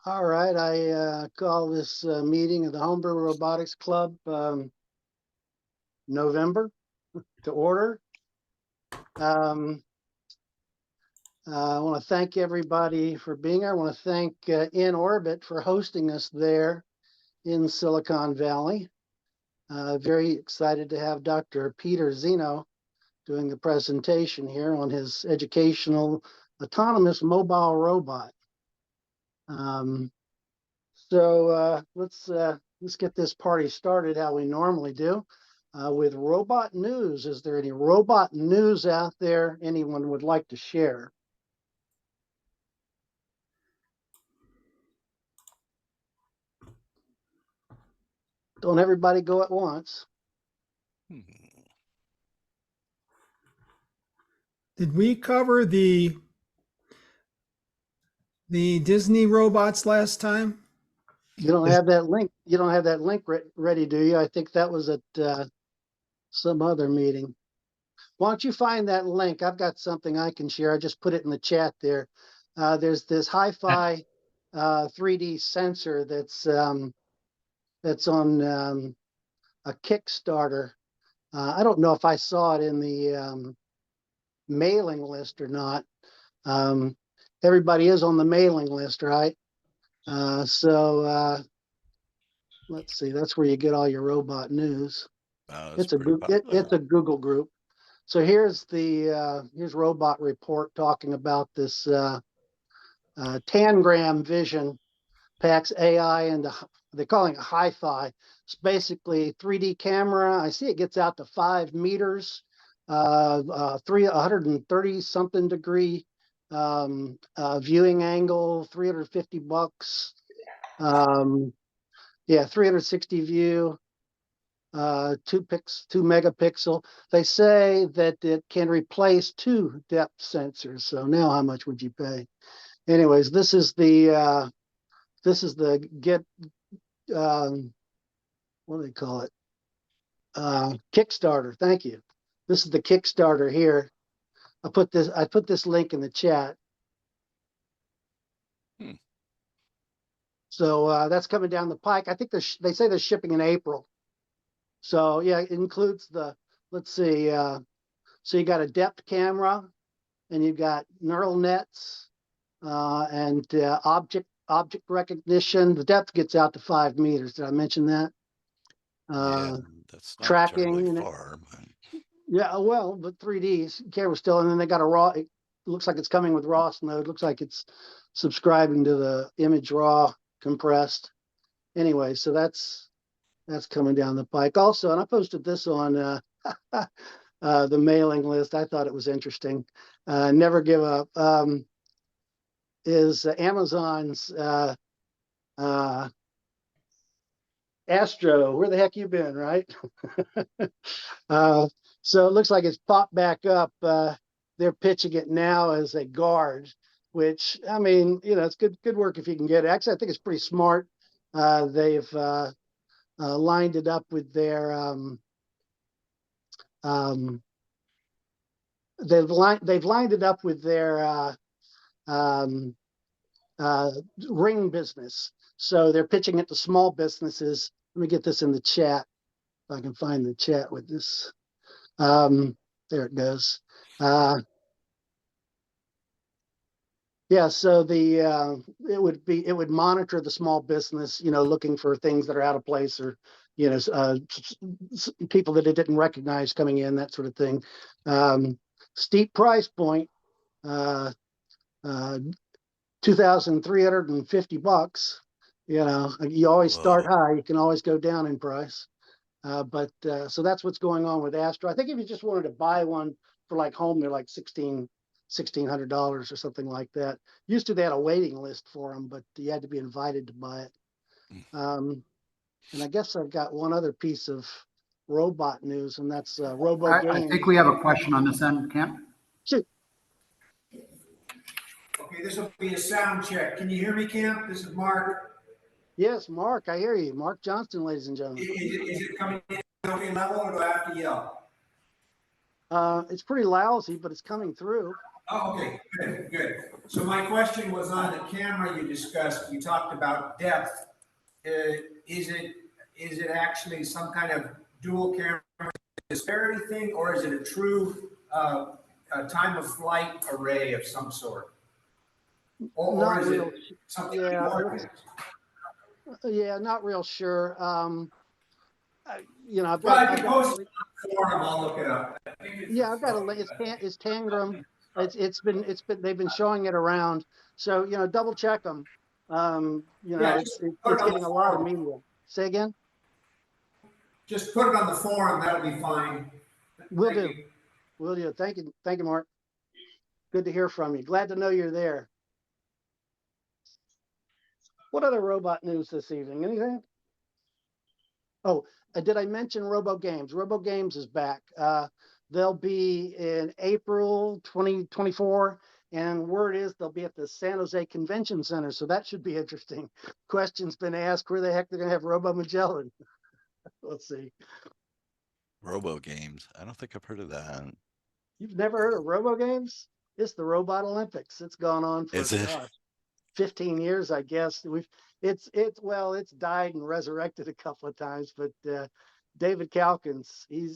All right, I call this meeting of the Brew Robotics Club November to order. I want to thank everybody for being here. I want to thank In Orbit for hosting us there in Silicon Valley. Very excited to have Dr. Peter Zeno doing the presentation here on his educational autonomous mobile robot. Let's get this party started how we normally do with robot news. Is there any robot news out there anyone would like to share? Don't everybody go at once. Did we cover the Disney robots last time? You don't have that link. You don't have that link ready, do you? I think that was at some other meeting. Why don't you find that link? I've got something I can share. I just put it in the chat there. There's this HiFi 3D sensor that's on a Kickstarter. I don't know if I saw it in the mailing list or not. Everybody is on the mailing list, right? Let's see. That's where you get all your robot news. It's a Google group. So here's here's Robot Report talking about this Tangram Vision packs AI and they're calling it HiFi. It's basically 3D camera. I see it gets out to 5 meters, 130 something degree viewing angle, $350. Yeah, 360 view. 2 megapixel. They say that it can replace 2 depth sensors. So now how much would you pay? Anyways, this is the get what do they call it? Kickstarter. Thank you. This is the Kickstarter here. I put this link in the chat. So that's coming down the pike. I think they say they're shipping in April. So yeah, it includes let's see, so you got a depth camera and you've got neural nets and object recognition. The depth gets out to 5 meters. Did I mention that? Yeah, that's not tracking. far. Yeah, well, but 3D camera still, and then they got a raw, it looks like it's coming with RAW node. Looks like it's subscribing to the image raw compressed. Anyway, so that's coming down the pike also. And I posted this on the mailing list. I thought it was interesting. Never give up. Is Amazon's Astro. Where the heck you been, right? So it looks like it's popped back up. They're pitching it now as a guard, which, I mean, you know, it's good work if you can get it. Actually, I think it's pretty smart. They've lined it up with their they've lined it up with their ring business. So they're pitching it to small businesses. Let me get this in the chat. If I can find the chat with this. There it goes. Yeah, so it would monitor the small business, you know, looking for things that are out of place or, you know, people that it didn't recognize coming in, that sort of thing. Steep price point, $2,350. You know, you always start high. You can always go down in price. So that's what's going on with Astro. I think if you just wanted to buy one for like home, they're like $1,600 or something like that. Used to, they had a waiting list for them, but you had to be invited to buy it. And I guess I've got one other piece of robot news, and that's Robo Games. I think we have a question on this end, Kent. Shoot. Okay, this will be a sound check. Can you hear me, Kent? This is Mark. Yes, Mark, I hear you. Mark Johnston, ladies and gentlemen. Is it coming in okay level, or do I have to yell? It's pretty lousy, but it's coming through. Oh, okay, good, good. So my question was on the camera you discussed, you talked about depth. Is it actually some kind of dual camera disparity thing, or is it a true time of flight array of some sort? Or Not is real. it something Yeah, more let's, advanced? yeah, not real sure. You know, Well, I I've can got a post link. it on the forum, I'll look it up. I think it's Yeah, I've got a link. It's Tangram. They've been showing it around. So, you know, double check them. You know, Yeah, just put it it's on getting the a lot of forum. media. Say again? Just put it on the forum, that'll be fine. Will Thank do. you. Will do. Thank you. Thank you, Mark. Good to hear from you. Glad to know you're there. What other robot news this evening? Anything? Oh, did I mention Robo Games? Robo Games is back. They'll be in April 2024, and word is they'll be at the San Jose Convention Center, so that should be interesting. Question's been asked where the heck they're going to have Robo Magellan. Let's see. Robo games. I don't think I've heard of that. You've never heard of Robo Games? It's the Robot Olympics. It's gone on for, Is it? gosh, 15 years, I guess. It's died and resurrected a couple of times, but David Calkins, he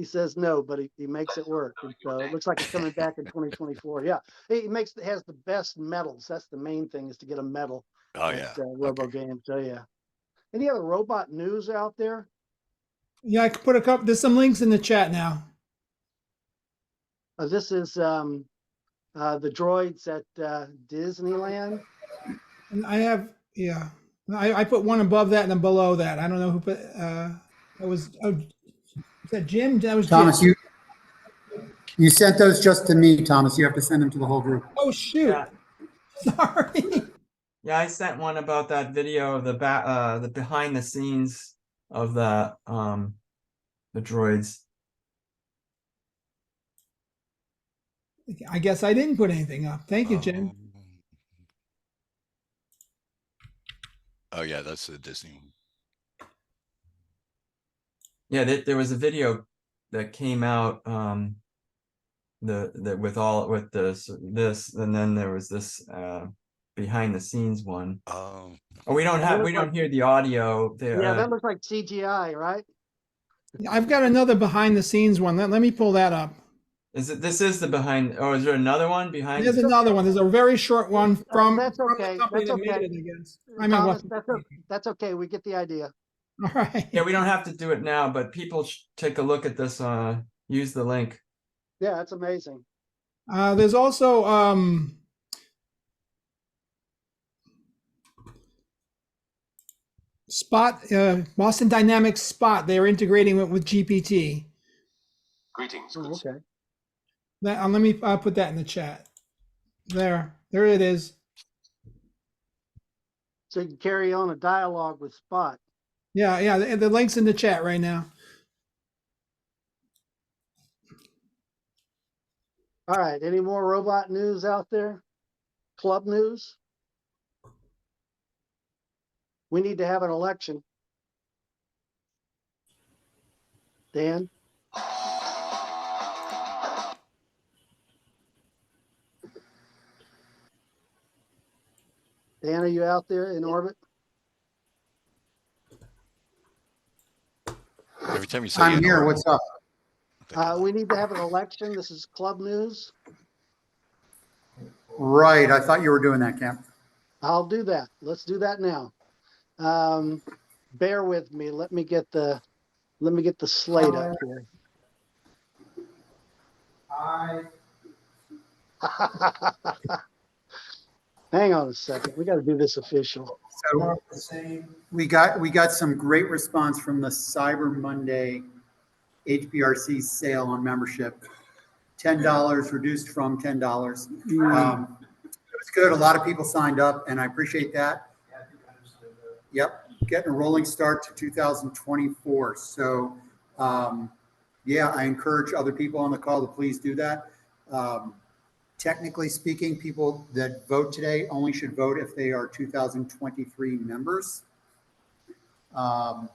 says no, but he makes it work. And so it looks like it's coming back in 2024. Yeah, has the best medals. That's the main thing, is to get a medal Oh at yeah. Robo Okay. Games. So yeah. Any other robot news out there? Yeah, I could put a couple. There's some links in the chat now. This is the droids at Disneyland. And I have, yeah, I put one above that and then below that. I don't know who put. That was. Oh, is that Jim? That was Thomas, Jim. you sent those just to me, Thomas. You have to send them to the whole group. Oh shoot! Yeah. Sorry. Yeah, I sent one about that video of the behind the scenes of the droids. I guess I didn't put anything up. Thank you, Jim. Oh yeah, that's the Disney one. Yeah, there was a video that came out with this, and then there was this behind the scenes one. Oh. Oh, we don't hear the audio there. Yeah, that looks like CGI, right? I've got another behind the scenes one. Let me pull that up. This is the behind, or is there another one behind? There's another one. There's a very short one from That's okay. the company That's that made okay. it, I guess. I mean, Thomas, that's okay. We get the idea. all right. Yeah, we don't have to do it now, but people should take a look at this. Use the link. Yeah, that's amazing. There's also Spot, Boston Dynamics Spot. They're integrating it with GPT. Greetings. Oh, okay. Let me put that in the chat. There it is. So you can carry on a dialogue with Spot. Yeah. The link's in the chat right now. All right. Any more robot news out there? Club news? We need to have an election. Dan? Dan, are you out there in orbit? Every time you say I'm here. What's up? We need to have an election. This is club news. Right. I thought you were doing that, Camp. I'll do that. Let's do that now. Bear with me. Let me get the slate up here. Hang on a second. We got to do this official. So we got some great response from the Cyber Monday HBRC sale on membership. $10 reduced from $10. It was good. A lot of people signed up, and I appreciate that. Yep, getting a rolling start to 2024. So, yeah, I encourage other people on the call to please do that. Technically speaking, people that vote today only should vote if they are 2023 members. But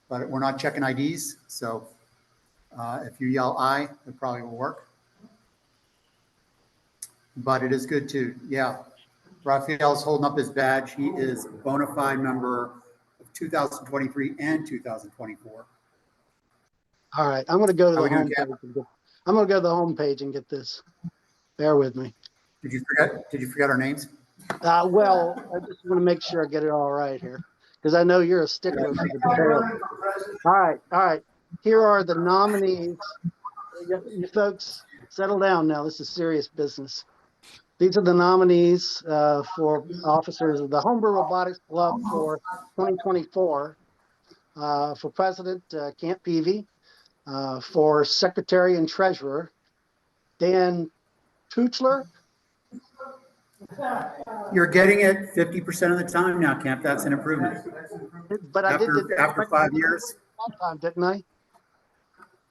we're not checking IDs, so if you yell "I," it probably will work. but it is good too. Yeah. Raphael's holding up his badge. He is a bona fide member of 2023 and 2024. All right, I'm gonna go to How the we doing, home Cap? page. I'm gonna go to the home page and get this. Bear with me. Did you forget our names? Well, I just want to make sure I get it all right here, because I know you're a stickler for the details. All right. Here are the nominees. You folks, settle down now. This is serious business. These are the nominees for officers of the Homebrew Robotics Club for 2024. For President, Camp Peavy. For Secretary and Treasurer, Dan Tuchler. You're getting it 50% of the time now, Camp. That's an improvement. But I did it After 5 years. time, didn't I?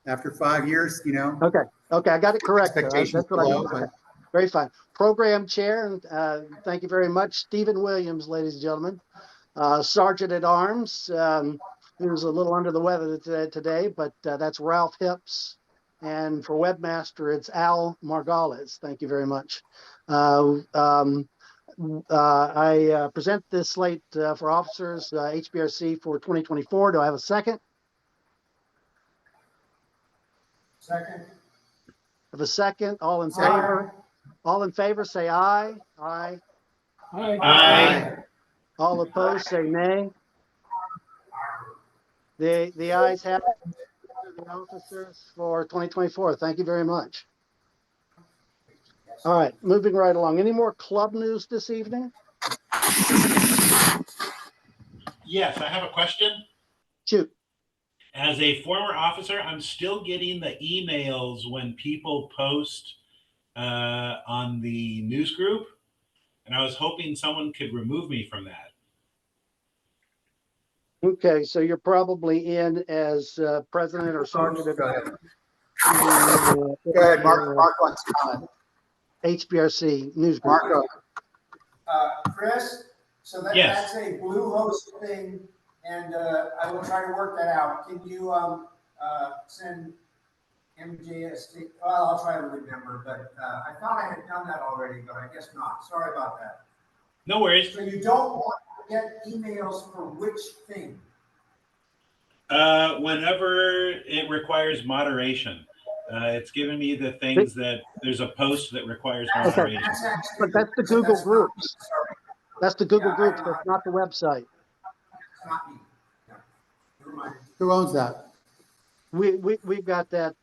After 5 years, you know. Okay, I got it correct. Expectations That's what I below, got. but Very fine. Program Chair, thank you very much, Stephen Williams, ladies and gentlemen. Sergeant at Arms, who's a little under the weather today, but that's Ralph Hips. And for Webmaster, it's Al Margales. Thank you very much. I present this slate for officers, HBRC for 2024. Do I have a second? Second. Have a second? All in favor? All in favor, say aye. Aye. Aye. All opposed, say nay. The ayes have it. The officers for 2024. Thank you very much. All right, moving right along. Any more club news this evening? Yes, I have a question. Shoot. As a former officer, I'm still getting the emails when people post on the news group, and I was hoping someone could remove me from that. Okay, so you're probably in as president or sergeant Go of ahead. Go ahead, Mark. Mark wants to comment. HBRC news group. Marco. Chris, so Yes. that's a Bluehost thing, and I will try to work that out. Can you send MJST? Well, I'll try to remember, but I thought I had done that already, but I guess not. Sorry about that. No worries. So you don't want to get emails for which thing? Whenever it requires moderation. It's given me the things that there's a post that requires moderation. But that's the Google Groups. That's the Google Groups. That's not the website. It's not me. No. Never mind. Who owns that? We've got that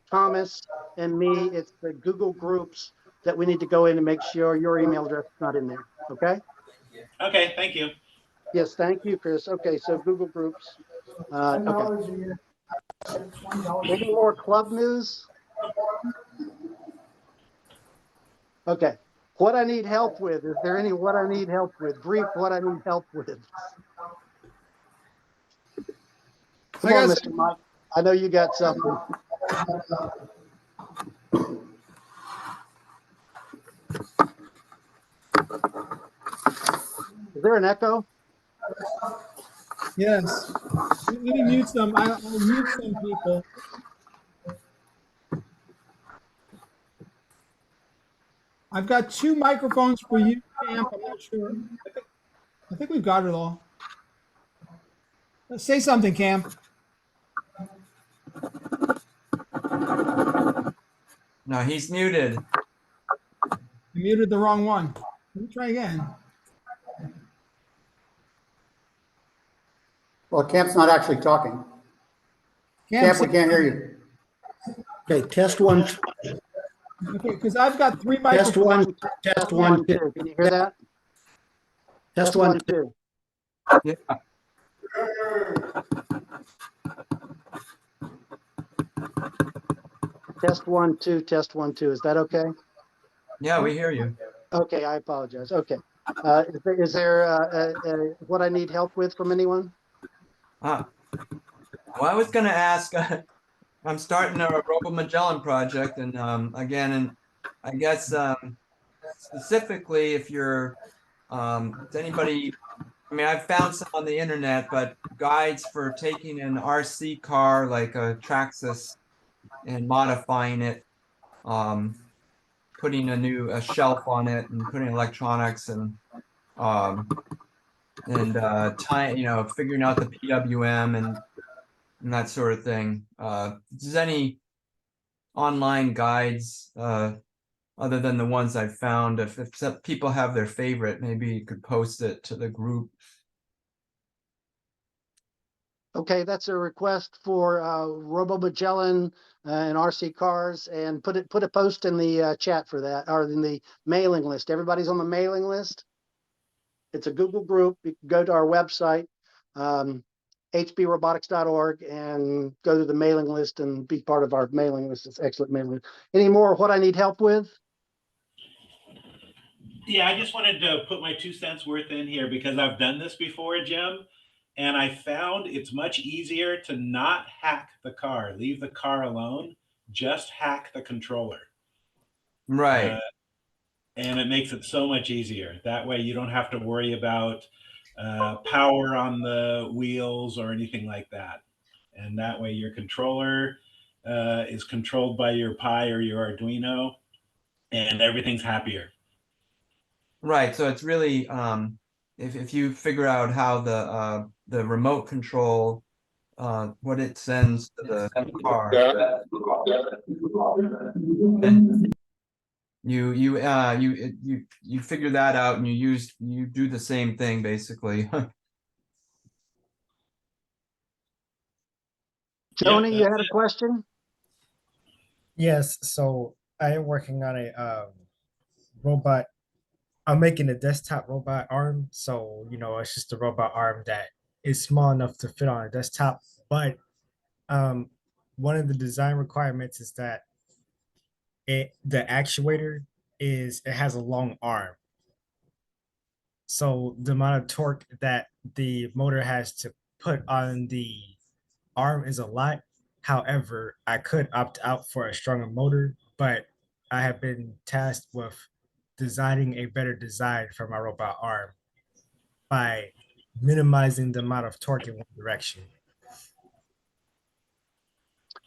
Thomas and me. It's the Google Groups that we need to go in and make sure your email address is not in there. Okay. Okay, thank you. Yes, thank you, Chris. Okay, so Google Groups. Okay. Any more club news? Okay. What I need help with? Is there any what I need help with? Brief what I need help with. Come on, Mr. Mike. I know you got something. Is there an echo? Yes. Let me mute some. I'll mute some people. I've got 2 microphones for you, Camp. I'm not sure. I think we've got it all. Say something, Camp. No, he's muted. You muted the wrong one. Let me try again. Well, Camp's not actually talking. Camp, we can't hear you. Okay, test one. Okay, because I've got 3 Test microphones. one. Test one. Two. Can you hear that? Test one. Two. Yeah. Test 1 2. Test 1 2. Is that okay? Yeah, we hear you. Okay, I apologize. Okay. Is there what I need help with from anyone? Well, I was going to ask, I'm starting a Robo Magellan project, and again, and I guess specifically if you're, does anybody, I mean, I've found some on the internet, but guides for taking an RC car like a Traxxas and modifying it. putting a shelf on it and putting electronics and time, figuring out the PWM and that sort of thing. If there's any online guides other than the ones I've found, if people have their favorite, maybe you could post it to the group. Okay, that's a request for Robo Magellan and RC Cars, and put a post in the chat for that, or in the mailing list. Everybody's on the mailing list. It's a Google group. You can go to our website, hbrobotics.org, and go to the mailing list and be part of our mailing list. It's excellent mailing list. Any more what I need help with? Yeah, I just wanted to put my 2 cents worth in here because I've done this before, Jim, and I found it's much easier to not hack the car, leave the car alone, just hack the controller. Right. And it makes it so much easier. That way you don't have to worry about power on the wheels or anything like that. And that way your controller is controlled by your Pi or your Arduino, and everything's happier. Right. So it's really if you figure out how the remote control what it sends to the car, and you figure that out, and you do the same thing basically. Jonah, Yep, you had a question? Yes, so I am working on a robot. I'm making a desktop robot arm. So, it's just a robot arm that is small enough to fit on a desktop. But one of the design requirements is that the actuator it has a long arm. So the amount of torque that the motor has to put on the arm is a lot. However, I could opt out for a stronger motor, but I have been tasked with designing a better design for my robot arm by minimizing the amount of torque in one direction.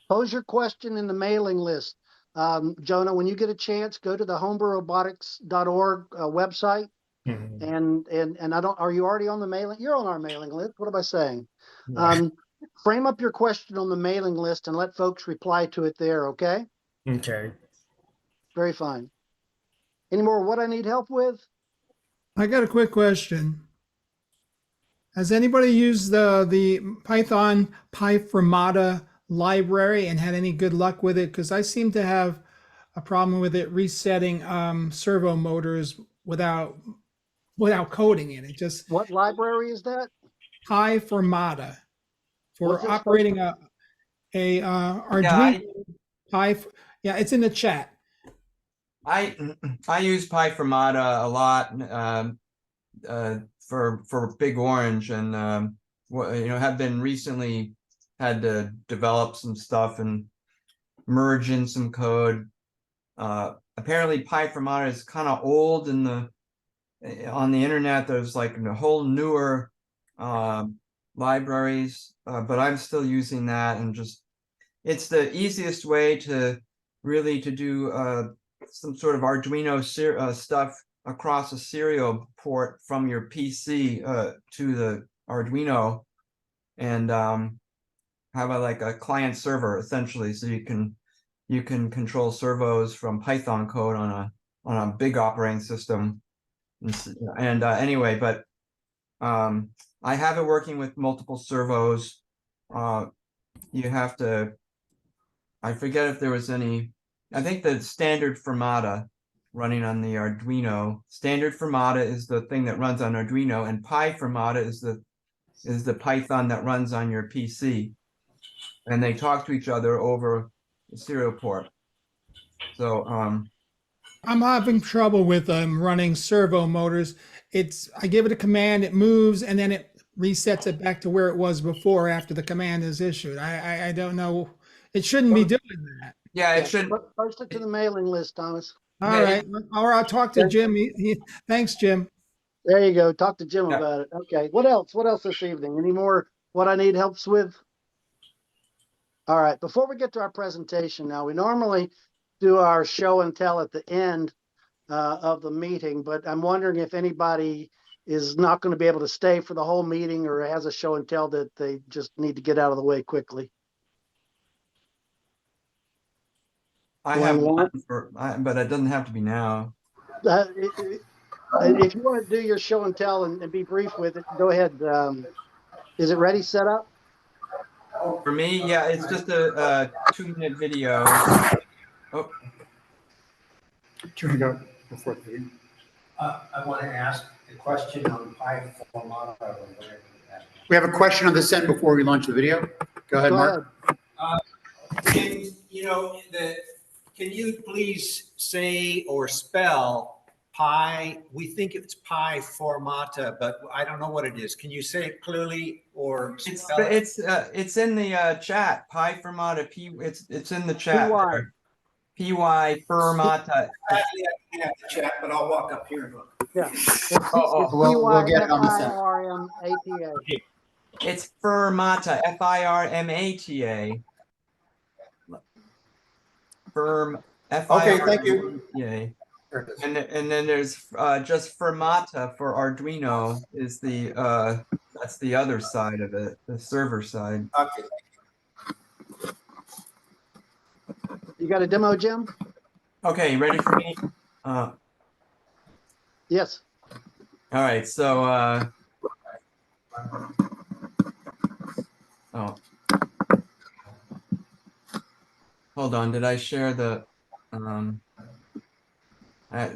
Pose your question in the mailing list. Jonah, when you get a chance, go to the homebrerobotics.org website. Mhm. And are you already on the mailing? You're on our mailing list. What am I saying? Yeah. Frame up your question on the mailing list and let folks reply to it there. Okay. Okay. Very fine. Any more what I need help with? I got a quick question. Has anybody used the Python pyfirmata library and had any good luck with it? Because I seem to have a problem with it resetting servo motors without coding it. It just What library is that? pyfirmata for What's it supposed operating a Arduino. Yeah, it's in the chat. I use pyfirmata a lot for Big Orange, and have been recently had to develop some stuff and merge in some code. Apparently pyfirmata is kind of old on the internet. There's like a whole newer libraries, but I'm still using that, and it's the easiest way to really do some sort of Arduino stuff across a serial port from your PC to the Arduino, and have a client server essentially, so you can control servos from Python code on a big operating system. And anyway, but I have it working with multiple servos. You have to, I forget if there was any, I think the standard firmata running on the Arduino. Standard firmata is the thing that runs on Arduino, and pyfirmata is the Python that runs on your PC. And they talk to each other over the serial port. So I'm having trouble with running servo motors. I give it a command, it moves, and then it resets it back to where it was before after the command is issued. I don't know. It shouldn't be doing that. yeah, it should. Post it to the mailing list, Thomas. All Yeah, right. Or I'll talk to Jim. Thanks, Jim. There you go. Talk to Jim Yeah. about it. Okay. What else? What else this evening? Any more what I need helps with? All right. Before we get to our presentation now, we normally do our show and tell at the end of the meeting, but I'm wondering if anybody is not going to be able to stay for the whole meeting or has a show and tell that they just need to get out of the way quickly. I have one but it doesn't have to be now. If you want to do your show and tell and be brief with it, go ahead. Is it ready, set up? For me, yeah, it's just a 2-minute video. Oh, Should we go before the video? I want to ask a question on pyfirmata. We have a question on this end before we launch the video. Go ahead, Mark. Can you please say or spell pi? We think it's pyfirmata, but I don't know what it is. Can you say it clearly or spell it? it's in the chat. Pyfirmata. It's in the chat. PY. Pyfirmata. Sadly, I can't have the chat, but I'll walk up here and look. Yeah. It's We'll get it on the set. PYFIRMATA. It's firmata. FIRMATA. Firm. Okay, thank you. Yeah. And then there's just firmata for Arduino is the that's the other side of it, the server side. Okay. You got a demo, Jim? Okay, you ready for me? Yes. All right, so oh, hold on. Did I share the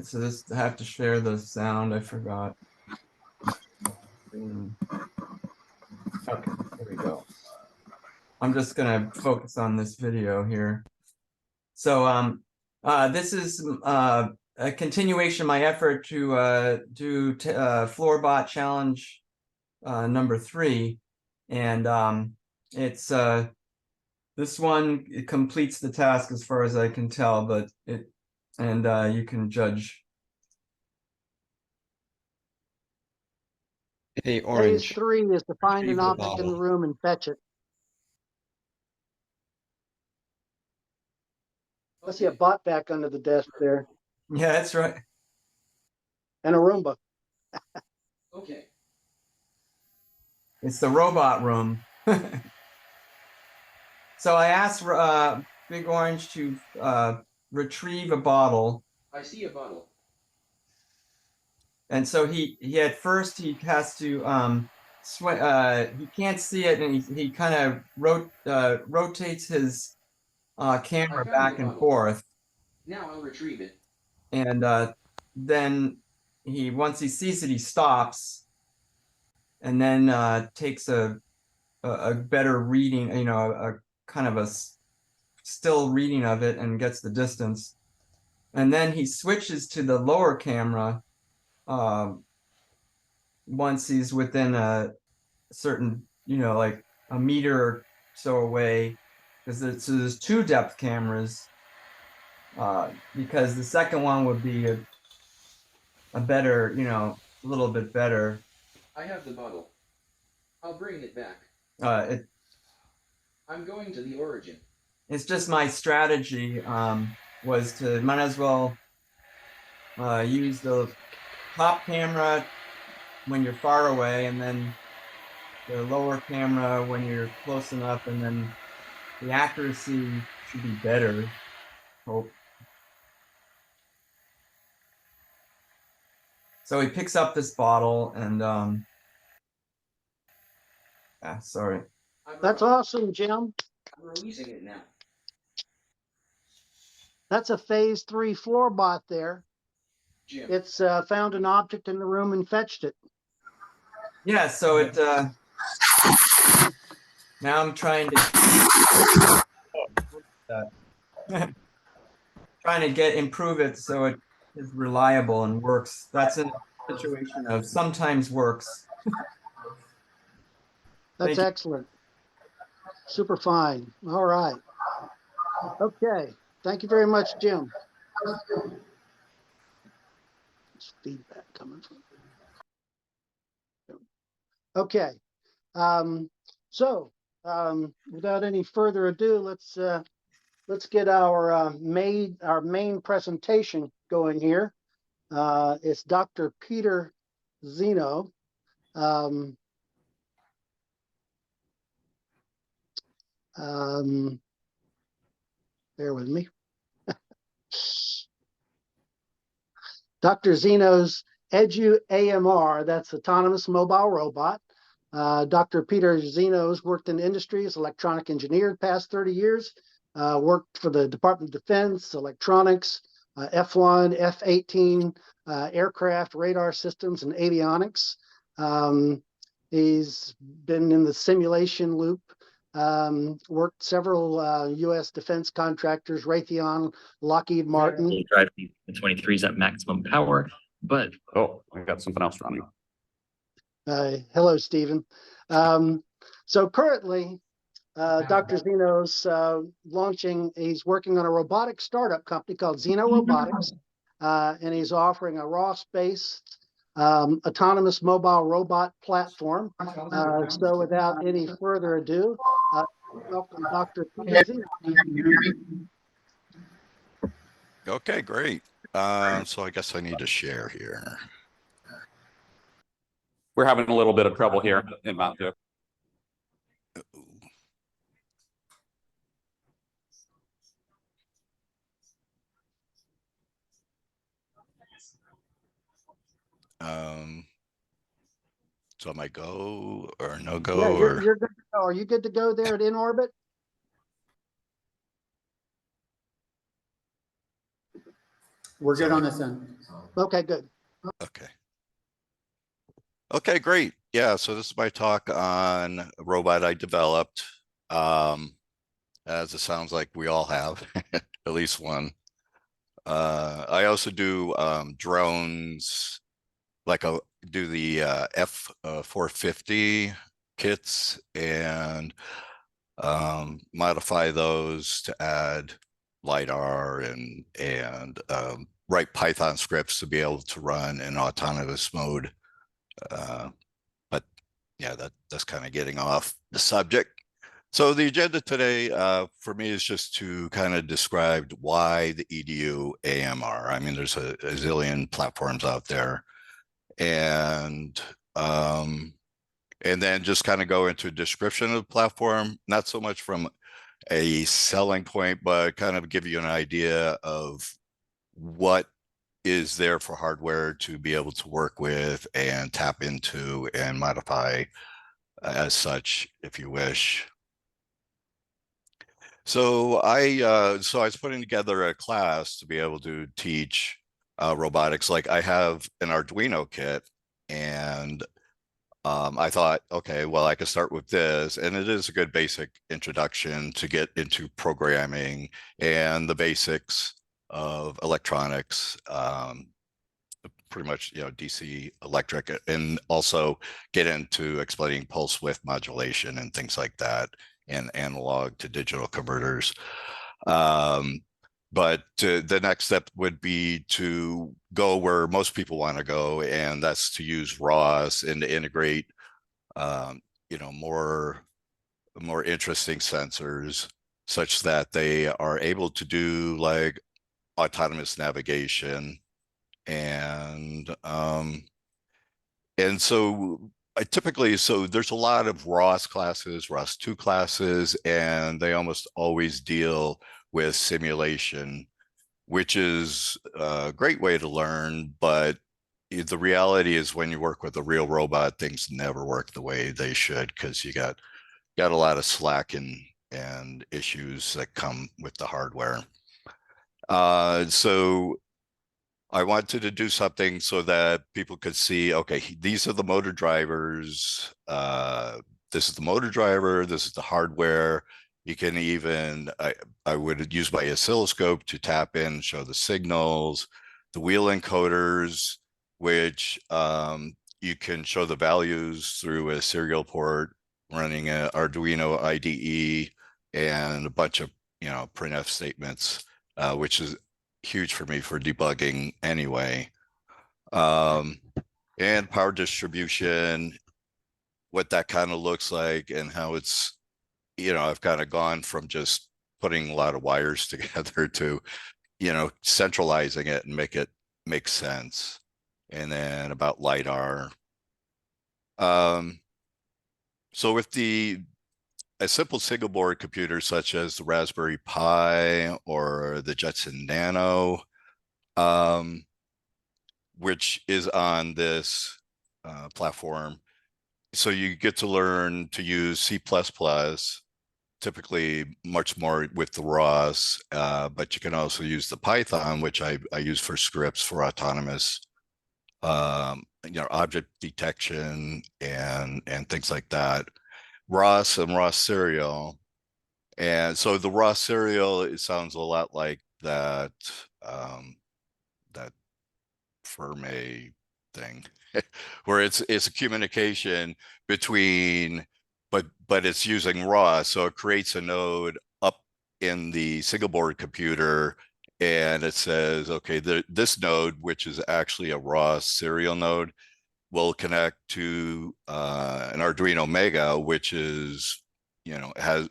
so this I have to share the sound. I forgot. Okay, there we go. I'm just gonna focus on this video here. So this is a continuation of my effort to do Floorbot Challenge number 3, and it's this one, it completes the task as far as I can tell, but you can judge. Hey, Orange. Phase 3 is to find an Retrieve the object in the bottle. room and fetch it. I see a bot back under the desk there Yeah, that's right. and a Roomba. Okay. It's the robot room. So I asked Big Orange to retrieve a bottle. I see a bottle. And so he at first he has to he can't see it, and he kind of rotates his camera back and forth. Now I'll retrieve it. And then once he sees it, he stops, and then takes a better reading, a kind of a still reading of it, and gets the distance. And then he switches to the lower camera once he's within a certain, like a meter or so away, because there's 2 depth cameras, because the second one would be a better, a little bit better. I have the bottle. I'll bring it back. I'm going to the origin. It's just my strategy was to might as well use the top camera when you're far away, and then the lower camera when you're close enough, and then the accuracy should be better. Hope. So he picks up this bottle, and sorry. That's awesome, Jim. I'm releasing it now. That's a phase 3 floor bot there. Jim. It's found an object in the room and fetched it. Yeah, so it now I'm trying to trying to improve it so it is reliable and works. That's in a situation of sometimes works. That's excellent. Super fine. All right. Okay. Thank you very much, Jim. There's feedback coming from. Okay. So without any further ado, let's let's get our main presentation going here. It's Dr. Peter Zeno. Bear with me. Dr. Zeno's Edu AMR, that's Autonomous Mobile Robot. Dr. Peter Zeno's worked in industry as electronic engineer the past 30 years, worked for the Department of Defense, electronics, F1, F-18, aircraft, radar systems, and avionics. He's been in the simulation loop, worked several U.S. defense contractors, Raytheon, Lockheed Martin. Drive the 23s at maximum power, but oh, I got something else running. Hello, Stephen. So currently, Dr. Zeno's he's working on a robotic startup company called Zeno Robotics, and he's offering a ROS-based autonomous mobile robot platform. So without any further ado, welcome Dr. Peter Zeno. Okay, great. So I guess I need to share here. We're having a little bit of trouble here in Mount Dew. So am I go or no go? Yeah, or... you're good to go. Are you good to go there at In Orbit? We're good on this end. Okay, good. Okay. Okay, great. Yeah, so this is my talk on a robot I developed. As it sounds like we all have, at least one. I also do drones, like do the F-450 kits and modify those to add LiDAR and write Python scripts to be able to run in autonomous mode. But yeah, that's kind of getting off the subject. So the agenda today for me is just to kind of describe why the EDU AMR. I mean, there's a zillion platforms out there, and then just kind of go into a description of the platform, not so much from a selling point, but kind of give you an idea of what is there for hardware to be able to work with and tap into and modify as such, if you wish. So I was putting together a class to be able to teach robotics. Like I have an Arduino kit, and I thought, okay, well, I could start with this, and it is a good basic introduction to get into programming and the basics of electronics, pretty much, DC electric, and also get into explaining pulse width modulation and things like that, and analog to digital converters. But the next step would be to go where most people want to go, and that's to use ROS and to integrate, more interesting sensors, such that they are able to do like autonomous navigation, and so there's a lot of ROS classes, ROS2 classes, and they almost always deal with simulation, which is a great way to learn. But the reality is when you work with a real robot, things never work the way they should, because you got a lot of slack and issues that come with the hardware. So I wanted to do something so that people could see, okay, these are the motor drivers. This is the motor driver. This is the hardware. You can even, I would use my oscilloscope to tap in, show the signals, the wheel encoders, which you can show the values through a serial port running an Arduino IDE and a bunch of, printf statements, which is huge for me for debugging anyway. And power distribution, what that kind of looks like, and how it's, I've kind of gone from just putting a lot of wires together to, centralizing it and make it make sense. And then about LiDAR. So with a simple single board computer such as the Raspberry Pi or the Jetson Nano, which is on this platform, so you get to learn to use C++, typically much more with the ROS, but you can also use the Python, which I use for scripts for autonomous, object detection and things like that. ROS and ROS serial. And so the ROS serial, it sounds a lot like that, that Fermi thing, where it's a communication between, but it's using ROS, so it creates a node up in the single board computer, and it says, okay, this node, which is actually a ROS serial node, will connect to an Arduino Mega, which is, has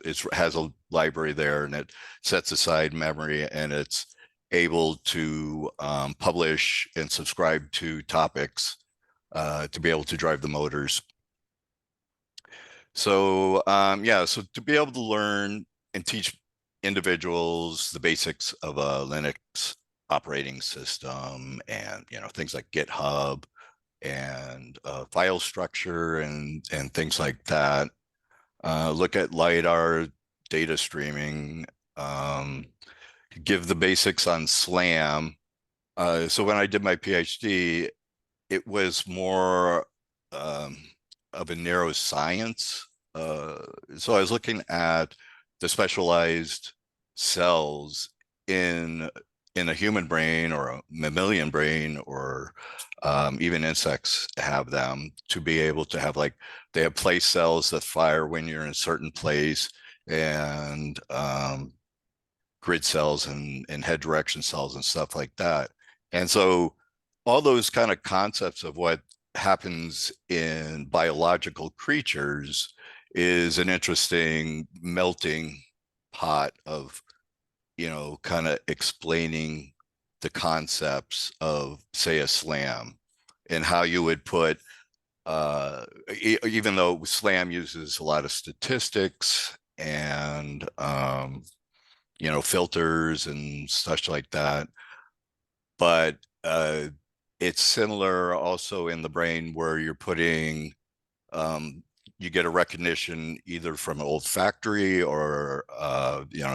a library there, and it sets aside memory, and it's able to publish and subscribe to topics to be able to drive the motors. So so to be able to learn and teach individuals the basics of a Linux operating system, and things like GitHub and file structure and things like that. Look at LiDAR, data streaming, give the basics on SLAM. So when I did my PhD, it was more of a narrow science. So I was looking at the specialized cells in a human brain or a mammalian brain, or even insects have them, to be able to have, like, they have place cells that fire when you're in a certain place, and grid cells and head direction cells and stuff like that. And so all those kind of concepts of what happens in biological creatures is an interesting melting pot of, kind of explaining the concepts of, say, a SLAM, and how you would put, even though SLAM uses a lot of statistics and, filters and such like that, but it's similar also in the brain, where you're putting, you get a recognition either from olfactory or,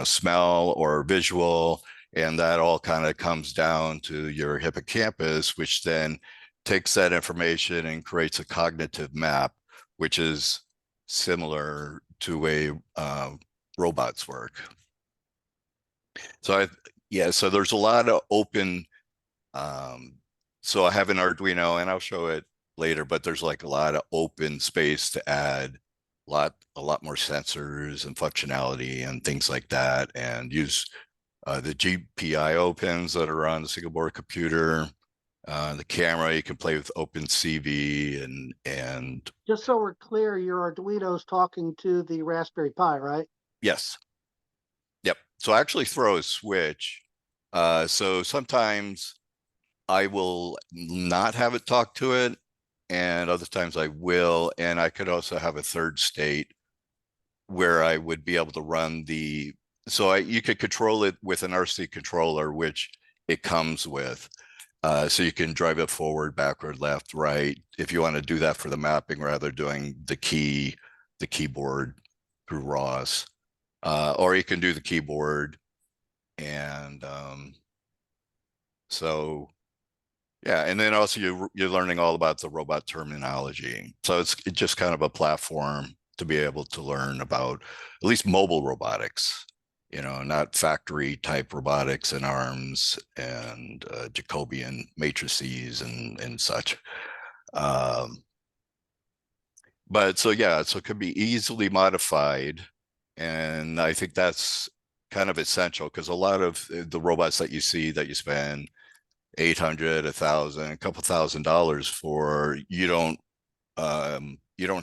smell or visual, and that all kind of comes down to your hippocampus, which then takes that information and creates a cognitive map, which is similar to way robots work. So so there's a lot of open, so I have an Arduino, and I'll show it later, but there's like a lot of open space to add a lot more sensors and functionality and things like that, and use the GPIO pins that are on the single board computer. The camera, you can play with OpenCV and Just so we're clear, your Arduino's talking to the Raspberry Pi, right? yes. Yep. So I actually throw a switch. So sometimes I will not have it talk to it, and other times I will. And I could also have a third state where I would be able to run you could control it with an RC controller, which it comes with. So you can drive it forward, backward, left, right, if you want to do that for the mapping, rather doing the keyboard through ROS. Or you can do the keyboard, and so yeah, and then also you're learning all about the robot terminology. So it's just kind of a platform to be able to learn about at least mobile robotics, not factory type robotics and arms and Jacobian matrices and such. But so it could be easily modified. And I think that's kind of essential, because a lot of the robots that you see that you spend $800, $1,000, a couple $1,000 for, you don't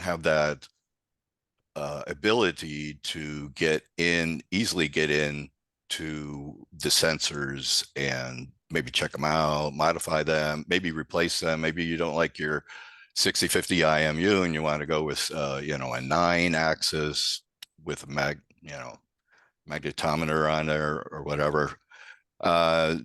have that ability to easily get in to the sensors and maybe check them out, modify them, maybe replace them. Maybe you don't like your 6050 IMU and you want to go with, you know, a 9-axis with a magnetometer on there or whatever.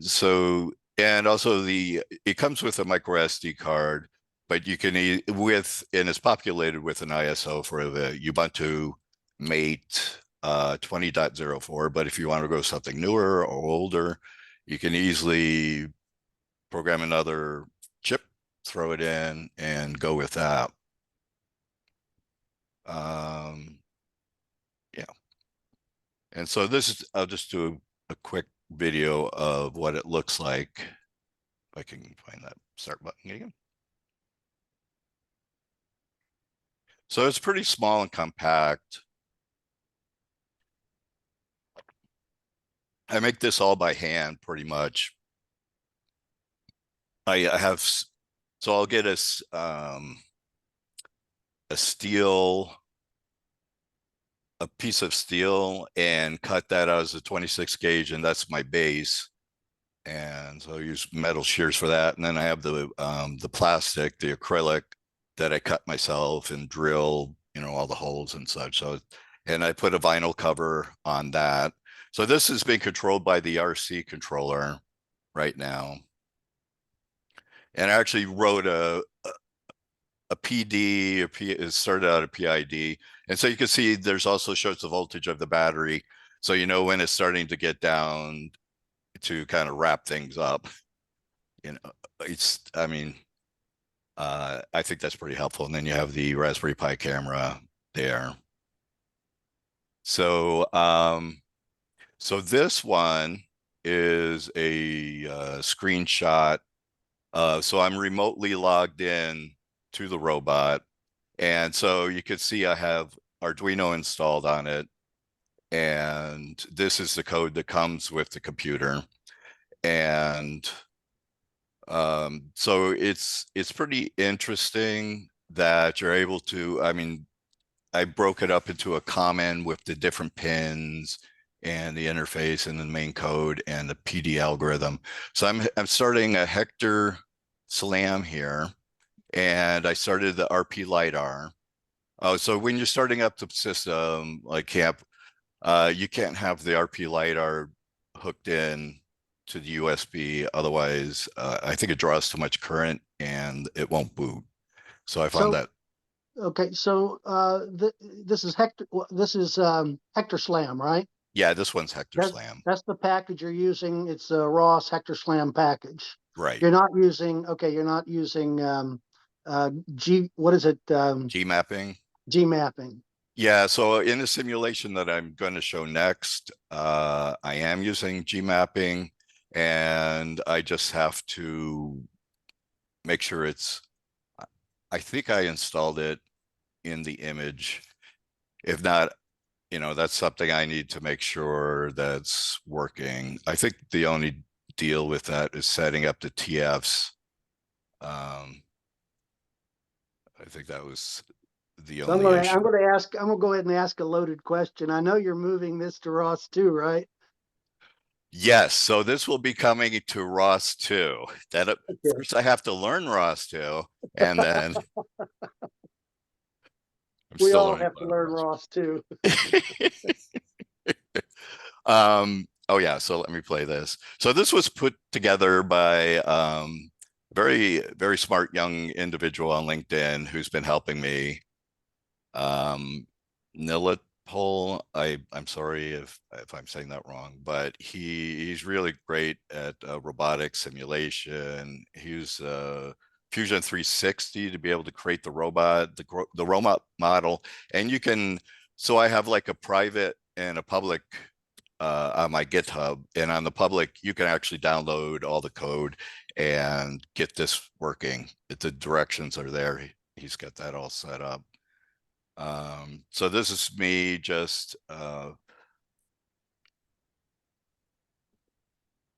So, and also it comes with a micro SD card, but you can and it's populated with an ISO for the Ubuntu Mate 20.04. But if you want to go something newer or older, you can easily program another chip, throw it in, and go with that. Yeah. And so I'll just do a quick video of what it looks like. If I can find that start button again. So it's pretty small and compact. I make this all by hand pretty much. I have, so I'll get a piece of steel and cut that out as a 26 gauge, and that's my base. And so I use metal shears for that. And then I have the plastic, the acrylic that I cut myself and drill, you know, all the holes and such. So, and I put a vinyl cover on that. So this is being controlled by the RC controller right now. And I actually wrote a PD, it started out a PID. And so you can see there's also shows the voltage of the battery. So you know when it's starting to get down to kind of wrap things up. You know, I think that's pretty helpful. And then you have the Raspberry Pi camera there. So, so this one is a screenshot. So I'm remotely logged in to the robot. And so you can see I have Arduino installed on it. And this is the code that comes with the computer. And so it's pretty interesting that you're able to, I mean, I broke it up into a common with the different pins and the interface and the main code and the PD algorithm. So I'm starting a Hector SLAM here, and I started the RP LiDAR. So when you're starting up the system like camp, you can't have the RP LiDAR hooked in to the USB. Otherwise, I think it draws too much current and it won't boot. So I found that. Okay, so this is Hector. This is Hector SLAM, right? Yeah, this one's Hector SLAM. That's the package you're using. It's a Ross Hector SLAM package. Right. You're not using. Okay, you're not using What is it? G mapping. G mapping. Yeah, so in the simulation that I'm going to show next, I am using G mapping, and I just have to make sure it's, I think I installed it in the image. If not, you know, that's something I need to make sure that's working. I think the only deal with that is setting up the TFs. I think that was the So only issue. I'm going to go ahead and ask a loaded question. I know you're moving this to Ross too, right? Yes, so this will be coming to ROS 2. That first I have to learn ROS 2, and then we all have to learn ROS 2. Oh yeah, so let me play this. So this was put together by very, very smart young individual on LinkedIn who's been helping me. Nilipol, I'm sorry if I'm saying that wrong, but he's really great at robotics simulation. He used Fusion 360 to be able to create the robot, the robot model. And you can, so I have like a private and a public on my GitHub, and on the public, you can actually download all the code and get this working. The directions are there. He's got that all set up. So this is me just,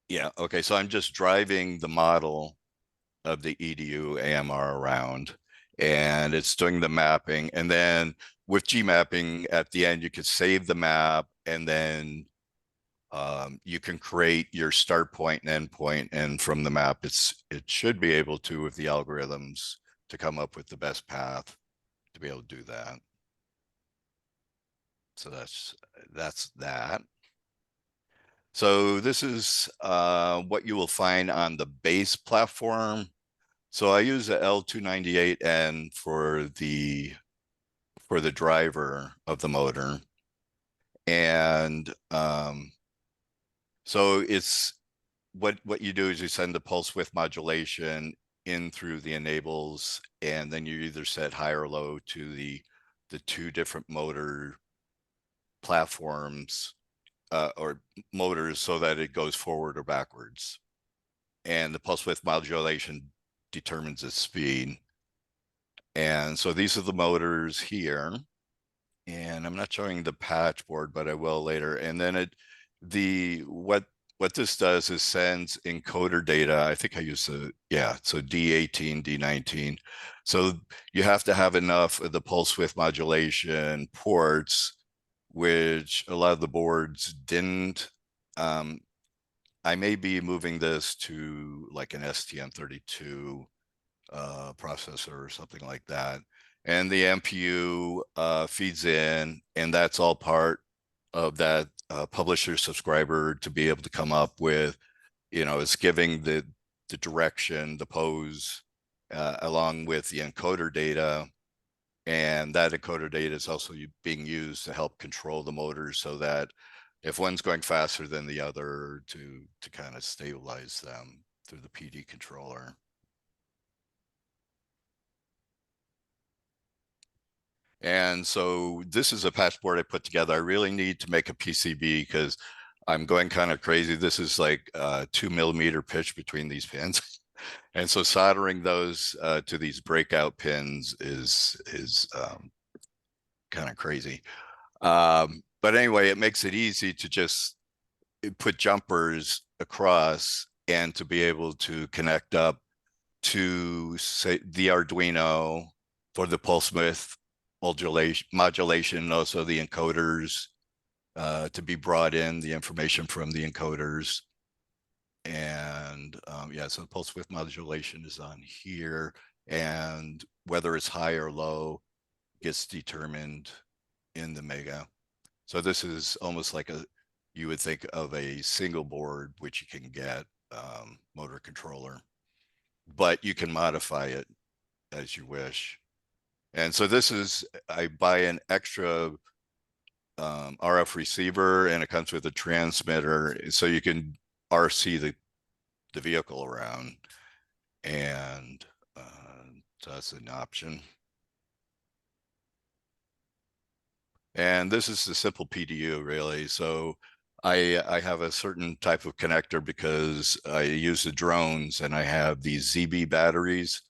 yeah, okay. So I'm just driving the model of the EDU AMR around, and it's doing the mapping. And then with G mapping at the end, you could save the map and then You can create your start point and end point, and from the map, it should be able to, with the algorithms, to come up with the best path to be able to do that. So that's that. So this is what you will find on the base platform. So I use the L298N for the driver of the motor. And so it's what you do is you send the pulse width modulation in through the enables, and then you either set high or low to the two different motor platforms or motors so that it goes forward or backwards. And the pulse width modulation determines its speed. And so these are the motors here. And I'm not showing the patch board, but I will later. And then what this does is sends encoder data. I think I use so D18, D19. So you have to have enough of the pulse width modulation ports, which a lot of the boards didn't. I may be moving this to like an STM32 processor or something like that. And the MPU feeds in, and that's all part of that publisher subscriber to be able to come up with, it's giving the direction, the pose, along with the encoder data. And that encoder data is also being used to help control the motors so that if one's going faster than the other, to kind of stabilize them through the PD controller. And so this is a patch board I put together. I really need to make a PCB because I'm going kind of crazy. This is like 2 millimeter pitch between these pins. And so soldering those to these breakout pins is kind of crazy. But anyway, it makes it easy to just put jumpers across and to be able to connect up to, say, the Arduino for the pulse width modulation, and also the encoders to be brought in, the information from the encoders. And so the pulse width modulation is on here, and whether it's high or low gets determined in the Mega. So this is almost like you would think of a single board, which you can get motor controller, but you can modify it as you wish. And so this is, I buy an extra RF receiver, and it comes with a transmitter, so you can RC the vehicle around. And so that's an option. And this is the simple PDU, really. So I have a certain type of connector because I use the drones, and I have these ZB batteries.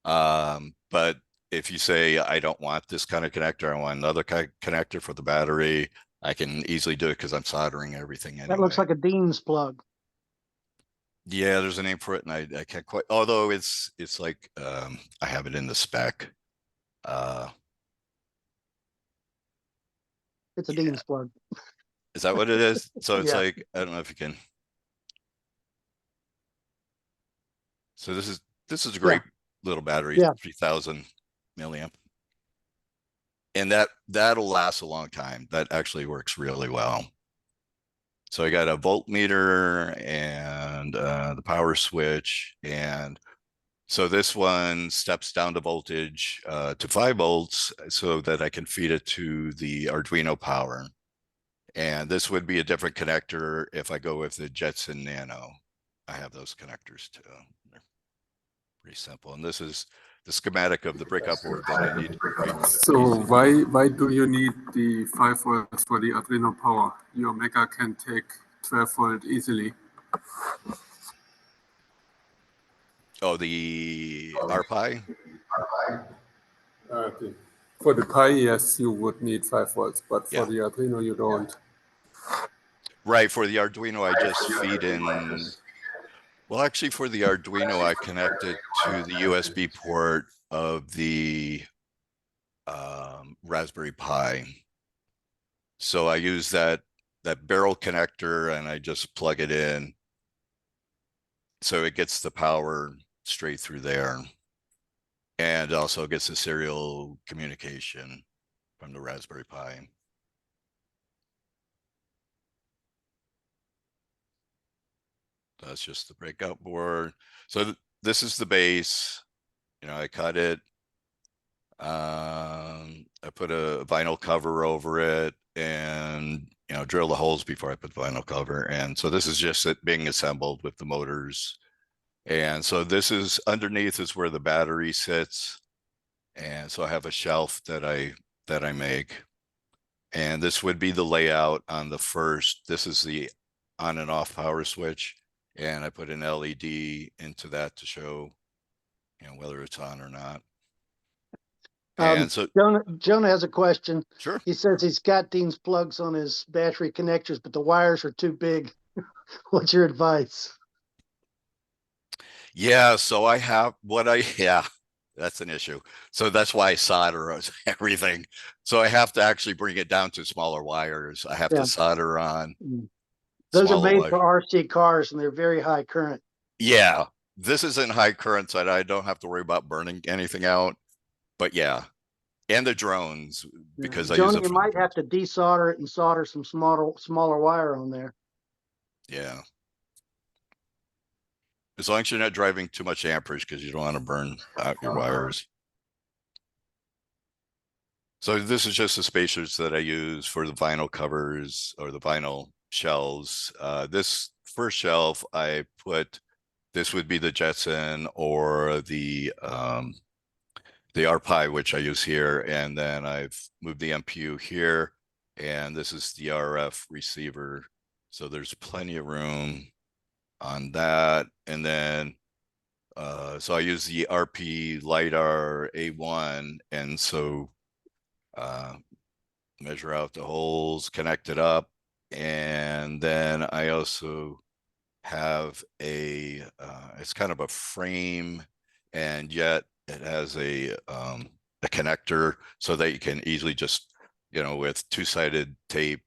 But if you say, I don't want this kind of connector, I want another kind of connector for the battery, I can easily do it because I'm soldering everything anyway. That looks like a Dean's plug. Yeah, there's a name for it, and I can't quite, although it's like, I have it in the spec. It's a Dean's plug. Is that what it is? So it's Yeah. like, I don't know if you can. So this is a great little battery, 3000 milliamp. And that'll last a long time. That actually works really well. So I got a voltmeter and the power switch. And so this one steps down the voltage to 5 volts so that I can feed it to the Arduino power. And this would be a different connector if I go with the Jetson Nano. I have those connectors too. They're pretty simple. And this is the schematic of the breakout board that I need. So why do you need the 5 volts for the Arduino power? Your Mega can take 12 volt easily. Oh, the RPi? For the Pi, yes, you would need 5 volts, but for the Arduino, you don't. Right, for the Arduino, I just feed in. Well, actually, for the Arduino, I connect it to the USB port of the Raspberry Pi. So I use that that barrel connector, and I just plug it in. So it gets the power straight through there. And also gets the serial communication from the Raspberry Pi. That's just the breakout board. So this is the base. You know, I cut it. I put a vinyl cover over it, and you know, drill the holes before I put the vinyl cover. And so this is just it being assembled with the motors. And so this is underneath is where the battery sits. And so I have a shelf that I make. And this would be the layout on the first. This is the on and off power switch. And I put an LED into that to show, you know, whether it's on or not. And so Jonah has a question. Sure. He says he's got Dean's plugs on his battery connectors, but the wires are too big. What's your advice? Yeah, so I have yeah, that's an issue. So that's why I solder everything. So I have to actually bring it down to smaller wires. I have to solder on. Those are made for RC cars, and they're very high current. Yeah, this isn't high current, so I don't have to worry about burning anything out. But yeah, and the drones, because I use Jonah, it. you might have to desolder it and solder some smaller wire on there. Yeah. As long as you're not driving too much amperage, because you don't want to burn out your wires. So this is just the spacers that I use for the vinyl covers or the vinyl shelves. This first shelf I put, this would be the Jetson or the RPi, which I use here. And then I've moved the MPU here, and this is the RF receiver. So there's plenty of room on that. And then so I use the RP LiDAR A1, and so measure out the holes, connect it up, and then I also have a it's kind of a frame, and yet it has a connector so that you can easily just, you know, with two-sided tape,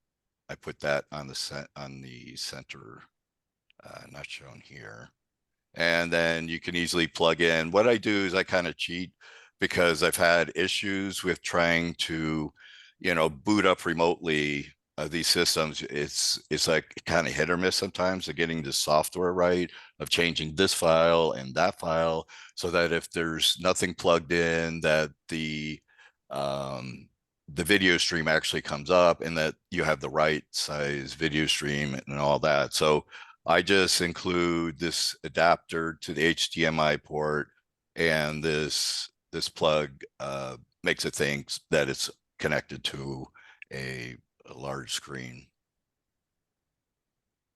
I put that on the center, not shown here. And then you can easily plug in. What I do is I kind of cheat, because I've had issues with trying to, you know, boot up remotely these systems. It's like kind of hit or miss sometimes of getting the software right, of changing this file and that file, so that if there's nothing plugged in, that the video stream actually comes up, and that you have the right size video stream and all that. So I just include this adapter to the HDMI port, and this plug makes it think that it's connected to a large screen.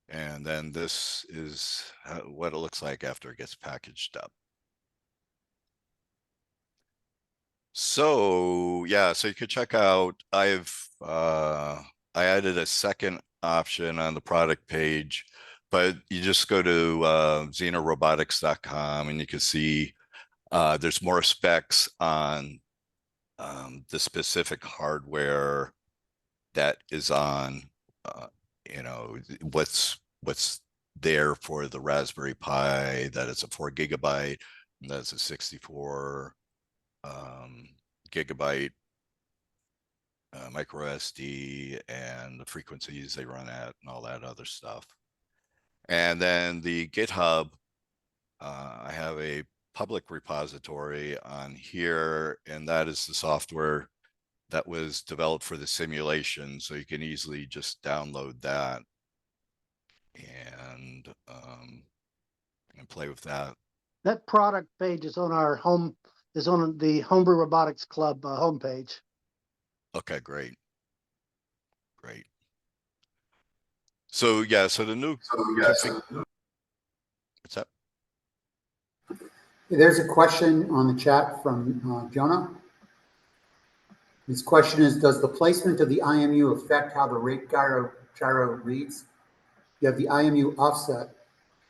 And then this is what it looks like after it gets packaged up. So yeah, so you could check out, I added a second option on the product page, but you just go to xenorobotics.com, and you can see there's more specs on the specific hardware that is on, you know, what's there for the Raspberry Pi, that it's a 4 gigabyte, and that's a 64 gigabyte micro SD, and the frequencies they run at, and all that other stuff. And then the GitHub, I have a public repository on here, and that is the software that was developed for the simulation. So you can easily just download that and play with that. That product page is on our is on the Homebrew Robotics Club homepage. Okay, great. So yeah, so the new what's up? There's a question on the chat from Jonah. His question is, does the placement of the IMU affect how the rate gyro reads? You have the IMU offset.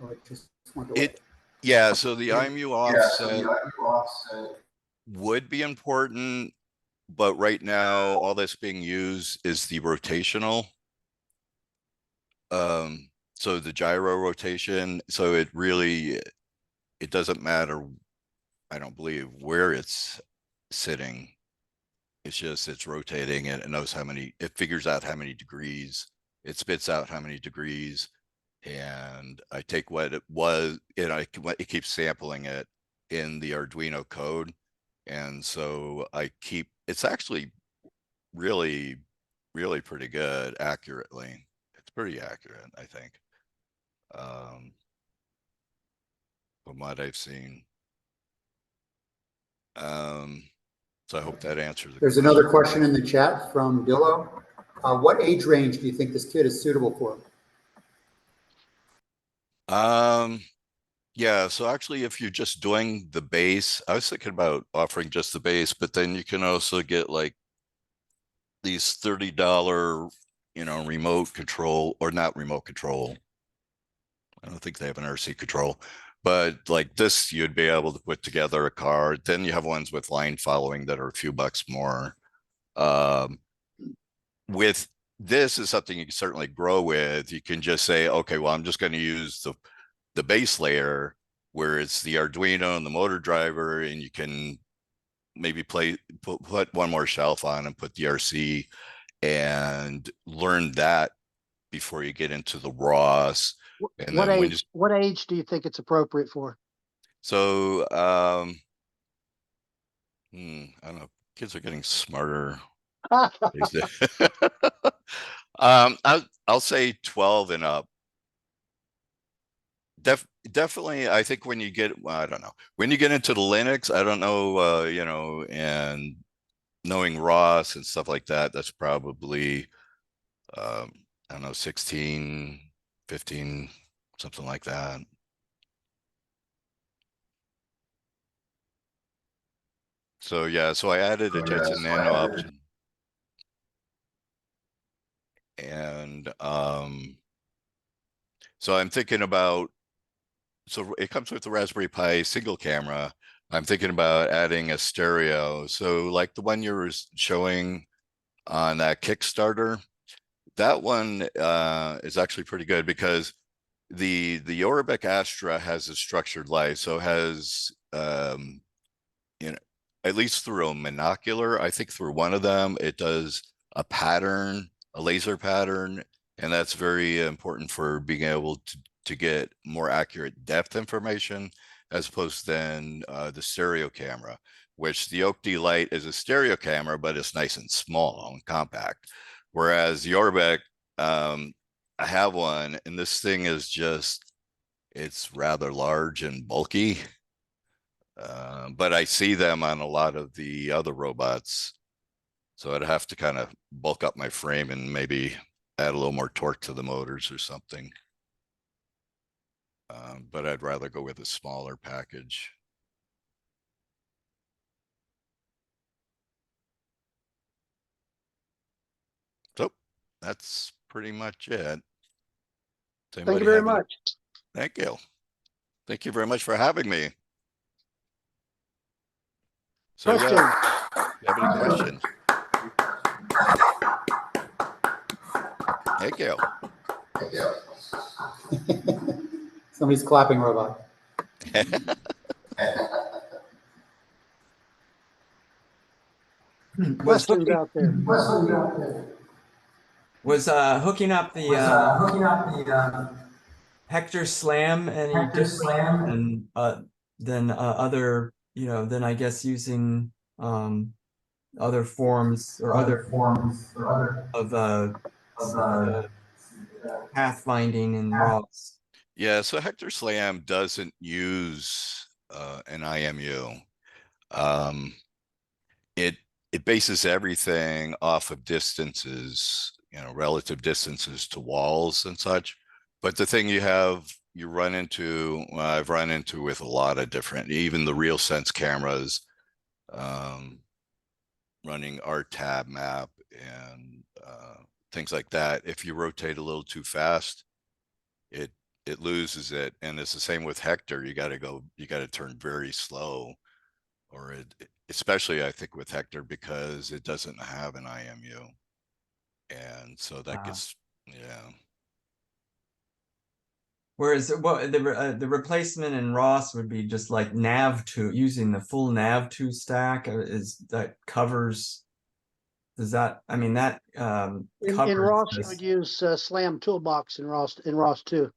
Oh, it just went away. Yeah, so the IMU offset would be important, but right now all that's being used is the rotational. So the gyro rotation, so it really, it doesn't matter, I don't believe, where it's sitting. It's just, it's rotating and it knows how many, it figures out how many degrees, it spits out how many degrees. And I take what it was, it keeps sampling it in the Arduino code. And so I keep, it's actually really, really pretty good accurately. It's pretty accurate, I think. From what I've seen. So I hope that answers the There's question. another question in the chat from Dillo. What age range do you think this kit is suitable for? Yeah, so actually if you're just doing the base, I was thinking about offering just the base, but then you can also get like these $30, remote control, or not remote control. I don't think they have an RC control, but like this, you'd be able to put together a card. Then you have ones with line following that are a few bucks more. With this is something you can certainly grow with. You can just say, okay, well, I'm just going to use the base layer where it's the Arduino and the motor driver, and you can maybe put one more shelf on and put the RC and learn that before you get into the ROS. And What then age, what age do you think it's appropriate for? So I don't know, kids are getting smarter these days. I'll say 12 and up. Definitely, I think when you get, well, I don't know, when you get into the Linux, I don't know, and knowing ROS and stuff like that, that's probably, I don't know, 16, 15, something like that. So yeah, so I added a Jetson Nano option. And so I'm thinking about, so it comes with the Raspberry Pi single camera. I'm thinking about adding a stereo. So like the one you were showing on that Kickstarter, that one is actually pretty good because the Orbic Astra has a structured light. So it has, at least through a monocular, I think through one of them, it does a pattern, a laser pattern, and that's very important for being able to get more accurate depth information as opposed to then the stereo camera, which the Oak D Lite is a stereo camera, but it's nice and small and compact. Whereas the Orbic, I have one, and this thing is just, it's rather large and bulky. But I see them on a lot of the other robots. So I'd have to kind of bulk up my frame and maybe add a little more torque to the motors or something. But I'd rather go with a smaller package. So that's pretty much it. Thank you very much. Thank you. Thank you very much for having me. So Question. yeah, you have any questions? Thank you. Somebody's clapping robot. Questions out there. Was hooking up the Hector Slam any different than other, then I guess using other forms or other of pathfinding and ROS. Yeah, so Hector Slam doesn't use an IMU. It bases everything off of distances, relative distances to walls and such. But the thing you run into, well, I've run into with a lot of different, even the RealSense cameras, running RTAB map and things like that. If you rotate a little too fast, it loses it. And it's the same with Hector. You got to turn very slow, or especially I think with Hector, because it doesn't have an IMU. And so that gets, yeah. Whereas the replacement in Ross would be just like nav2, using the full nav2 stack is that covers. Does that, I mean, that In covers Ross, you this. would use Slam Toolbox in Ross too.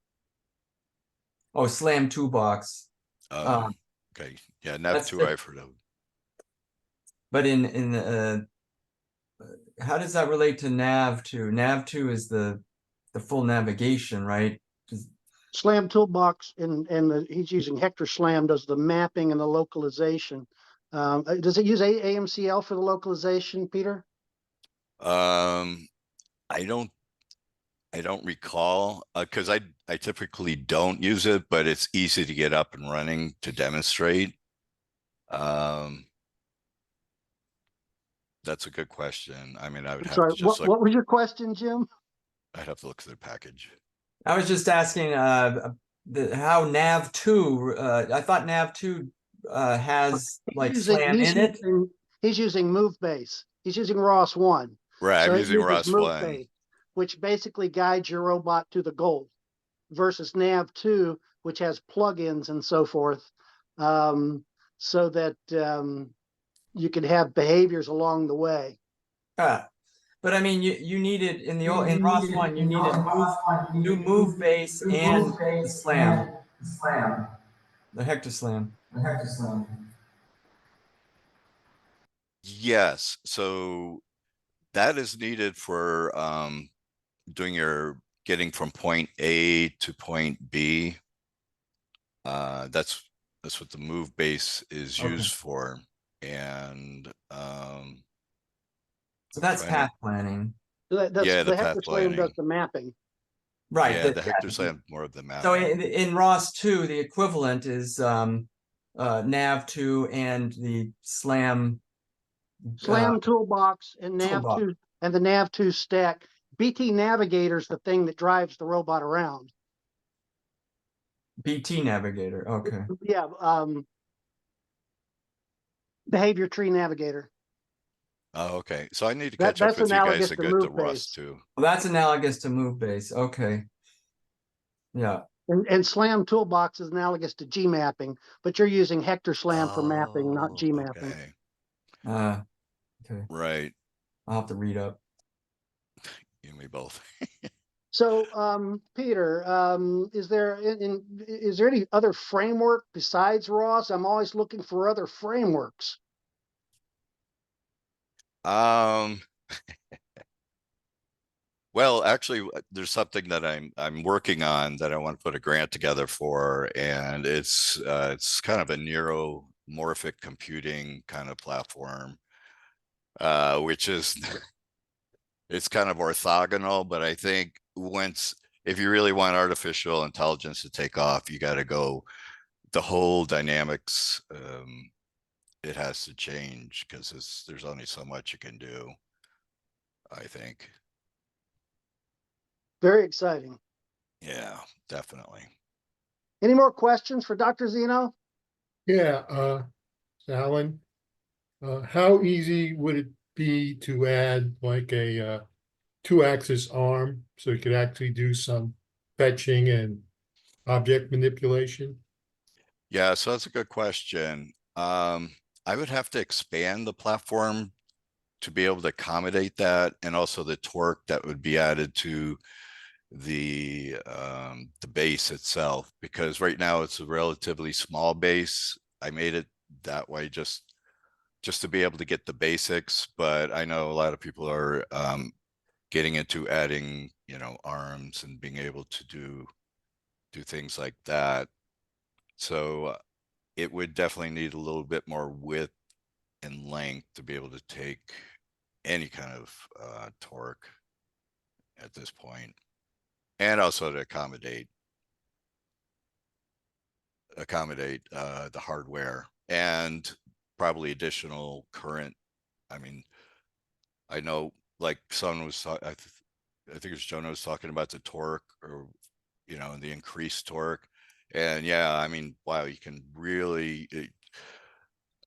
Oh, Slam Toolbox. Okay, yeah, nav2 I've heard of. But how does that relate to nav2? nav2 is the full navigation, right? Slam Toolbox he's using Hector Slam, does the mapping and the localization. Does it use AMCL for the localization, Peter? I don't recall, because I typically don't use it, but it's easy to get up and running to demonstrate. That's a good question. I mean, I would have to just look. What was your question, Jim? I'd have to look through the package. I was just asking how nav2. I thought nav2 has like Slam in it. He's using Move Base. He's using Ross 1. Right, So I'm using Ross 1. Base, which basically guides your robot to the goal, versus nav2, which has plugins and so forth, so that you can have behaviors along the way. But I mean, you needed in Ross 1, you needed move base and the Slam. The Hector Slam. Yes, so that is needed for doing your getting from point A to point B. That's what the move base is used for. And so that's path planning. Yeah, the Hector path Slam planning does the mapping. Right. Yeah, the Hector Slam more of the mapping. So in Ross 2, the equivalent is nav2 and the Slam Toolbox and nav2 and the nav2 stack. BT Navigator's the thing that drives the robot around. BT Navigator, okay. Yeah, Behavior Tree Navigator. Oh, okay. So I need to catch up with you guys to get to Ross too. Well, that's analogous to move base. Okay. Yeah. And Slam Toolbox is analogous to G mapping, but you're using Hector Slam for mapping, not G mapping. Okay. Right. I'll have to read up. You and me both. So, Peter, is there any other framework besides Ross? I'm always looking for other frameworks. Well, actually, there's something that I'm working on that I want to put a grant together for, and it's kind of a neuromorphic computing kind of platform, which is it's kind of orthogonal, but I think if you really want artificial intelligence to take off, you got to go the whole dynamics. It has to change because there's only so much you can do, I think. Very exciting. Yeah, definitely. Any more questions for Dr. Zeno? Yeah, Alan, how easy would it be to add like a 2-axis arm so you could actually do some fetching and object manipulation? Yeah, so that's a good question. I would have to expand the platform to be able to accommodate that, and also the torque that would be added to the base itself, because right now it's a relatively small base. I made it that way just to be able to get the basics, but I know a lot of people are getting into adding, arms and being able to do things like that. So it would definitely need a little bit more width and length to be able to take any kind of torque at this point, and also to accommodate the hardware and probably additional current. I mean, I know, like someone was I think it was Jonah was talking about the torque, or the increased torque. And yeah, I mean, wow, you can really,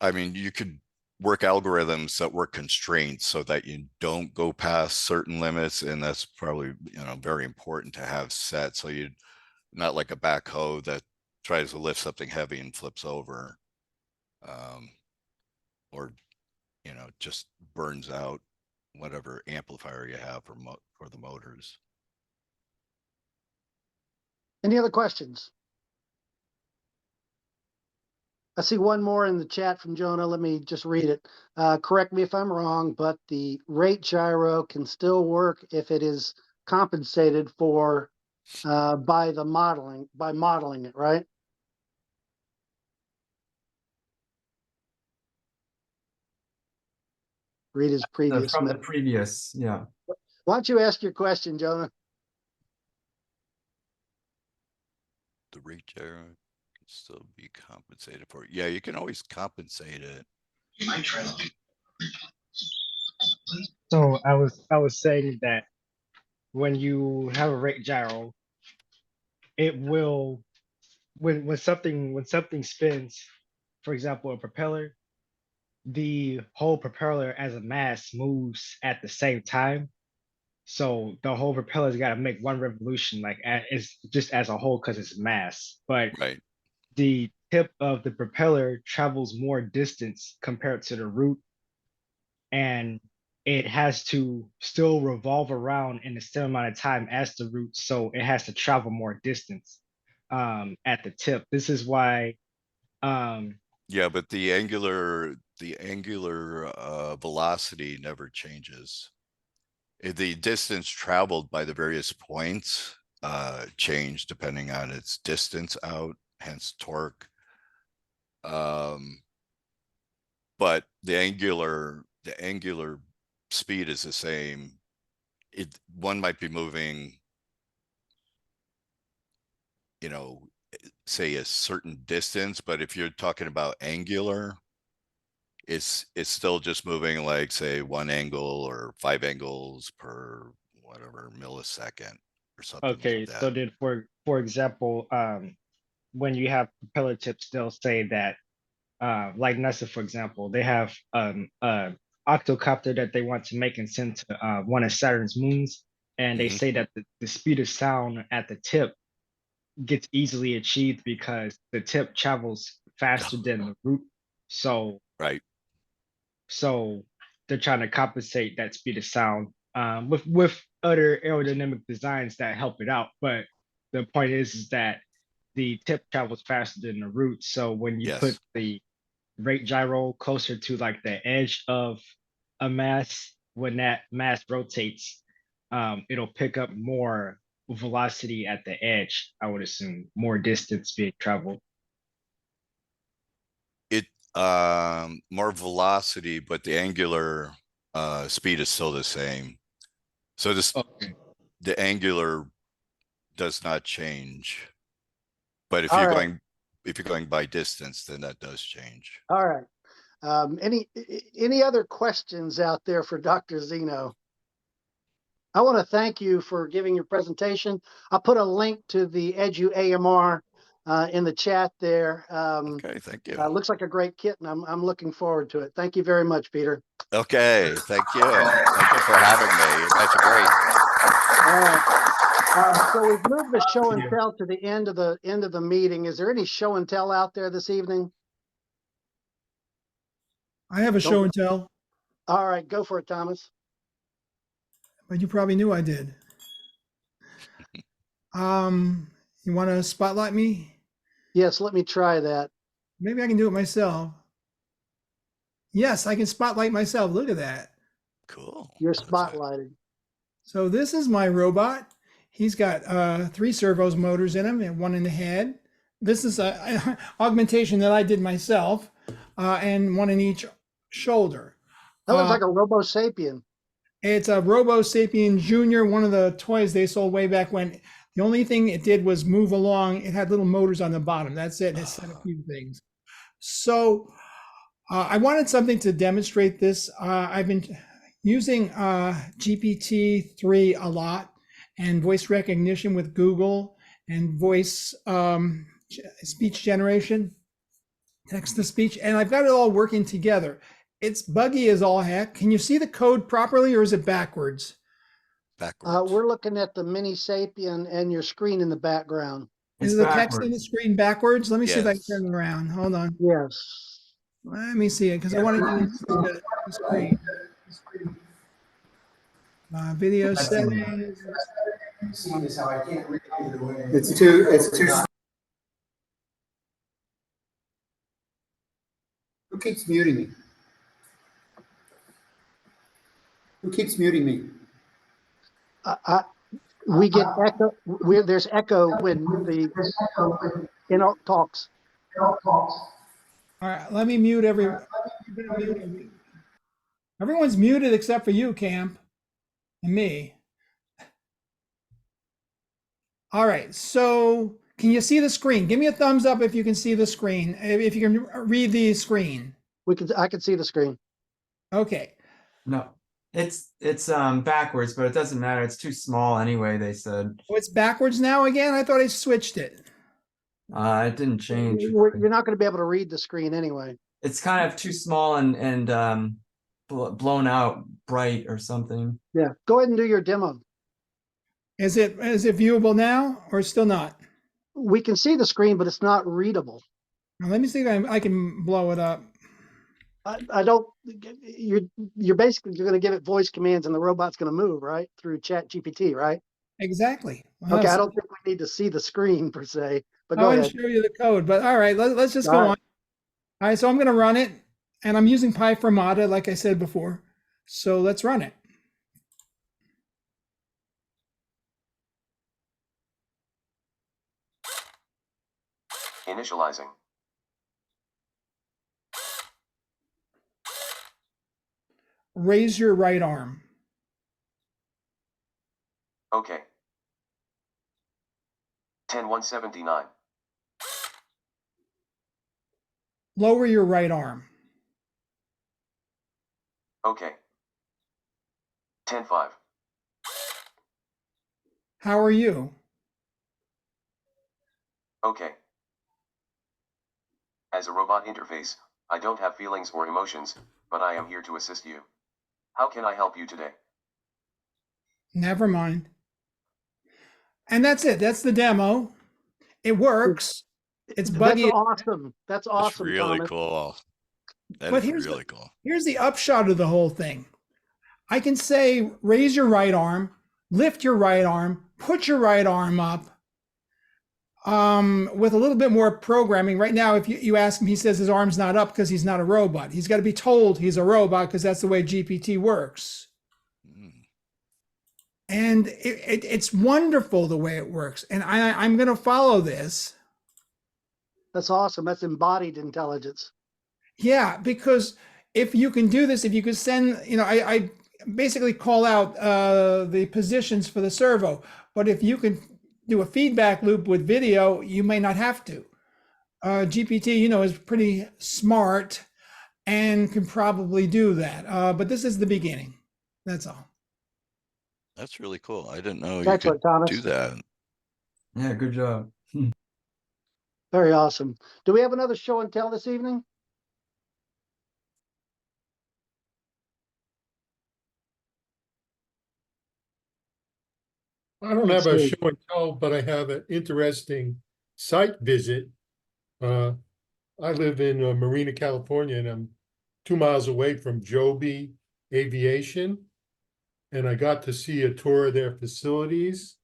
you could work algorithms that work constraints so that you don't go past certain limits, and that's probably very important to have set. So not like a backhoe that tries to lift something heavy and flips over. Or, you know, just burns out whatever amplifier you have for the motors. Any other questions? I see one more in the chat from Jonah. Let me just read it. Correct me if I'm wrong, but the rate gyro can still work if it is compensated for by modeling it, right? Read his previous. From the previous, yeah. Why don't you ask your question, Jonah? The rate gyro can still be compensated for. Yeah, you can always compensate it. So I was saying that when you have a rate gyro, it will when something spins, for example, a propeller, the whole propeller as a mass moves at the same time. So the whole propeller's got to make one revolution, like it's just as a whole because it's mass. But Right. the tip of the propeller travels more distance compared to the root, and it has to still revolve around in the same amount of time as the root, so it has to travel more distance at the tip. This is why Yeah, but the angular velocity never changes. The distance traveled by the various points change depending on its distance out, hence torque. But the angular speed is the same. One might be moving, you know, say a certain distance, but if you're talking about angular, it's still just moving like, say, 1 angle or 5 angles per whatever millisecond or something okay, like that. so then for example, when you have propeller tips, they'll say that like NASA, for example, they have octocopter that they want to make and send to one of Saturn's moons, and they say that the speed of sound at the tip gets easily achieved because the tip travels faster than the root. So right. So they're trying to compensate that speed of sound with other aerodynamic designs that help it out. But the point is that the tip travels faster than the root. So when you put the rate gyro closer to like the edge of a mass, when that mass rotates, it'll pick up more velocity at the edge, I would assume, more distance being traveled. It more velocity, but the angular speed is still the same. So this the angular does not change. But if you're going by distance, then that does change. All right. Any other questions out there for Dr. Zeno? I want to thank you for giving your presentation. I'll put a link to the Edu AMR in the chat there. Okay, thank you. Looks like a great kit, and I'm looking forward to it. Thank you very much, Peter. Okay, thank you. Thank you for having me. That's great. All right. So we've moved the show and tell to the end of the meeting. Is there any show and tell out there this evening? I have a show and tell. All right, go for it, Thomas. But you probably knew I did. You want to spotlight me? Yes, let me try that. Maybe I can do it myself. Yes, I can spotlight myself. Look at that. Cool. You're spotlighted. So this is my robot. He's got 3 servos motors in him and 1 in the head. This is a augmentation that I did myself, and 1 in each shoulder. That looks like a Robo Sapien. It's a Robo Sapien Junior, one of the toys they sold way back when. The only thing it did was move along. It had little motors on the bottom. That's it. It said a few things. So I wanted something to demonstrate this. I've been using GPT-3 a lot, and voice recognition with Google, and voice speech generation, text to speech, and I've got it all working together. It's buggy as all heck. Can you see the code properly, or is it backwards? Backwards. We're looking at the Mini Sapien and your screen in the background. It's Is the text on the backwards. screen backwards? Let me see if I can Yes. turn it around. Hold on. Yes. Let me see it because I want to use the screen. Video settings. Seeing as how I can't read either way. It's too. Who keeps muting me? Who keeps muting me? We get echo. There's echo when the talks. All right, let me mute everyone's muted except for you, Camp, and me. All right, so can you see the screen? Give me a thumbs up if you can see the screen, if you can read the screen. I can see the screen. Okay. No, it's backwards, but it doesn't matter. It's too small anyway, they said. Oh, it's backwards now again? I thought I switched it. It didn't change. You're not going to be able to read the screen anyway. It's kind of too small and blown out bright or something. Yeah, go ahead and do your demo. Is it viewable now or still not? We can see the screen, but it's not readable. Now, let me see if I can blow it up. I don't. You're basically going to give it voice commands, and the robot's going to move right through Chat GPT, right? Exactly. Okay, I don't think we need to see the screen per se, but go I want ahead. to show you the code, but all right, let's just go on. All right, so I'm going to run it, and I'm using pyfirmata, like I said before. So let's run it. Initializing. Raise your right arm. Okay. 10-179. Lower your right arm. Okay. 10-5. How are you? Okay. As a robot interface, I don't have feelings or emotions, but I am here to assist you. How can I help you today? Never mind. And that's it. That's the demo. It works. It's buggy. That's awesome. That's awesome. That's really Thomas. cool. That But is really cool. Here's the upshot of the whole thing. I can say, raise your right arm, lift your right arm, put your right arm up. With a little bit more programming. Right now, if you ask him, he says his arm's not up because he's not a robot. He's got to be told he's a robot because that's the way GPT works. And it's wonderful the way it works. And I'm going to follow this. That's awesome. That's embodied intelligence. Yeah, because if you can do this, if you could send, I basically call out the positions for the servo. But if you can do a feedback loop with video, you may not have to. GPT, is pretty smart and can probably do that. But this is the beginning. That's all. That's really cool. I didn't know you Excellent, could Thomas. do that. Yeah, good job. Very awesome. Do we have another show and tell this evening? I don't have a show and tell, but I have an interesting site visit. I live in Marina, California, and I'm 2 miles away from Joby Aviation. And I got to see a tour of their facilities.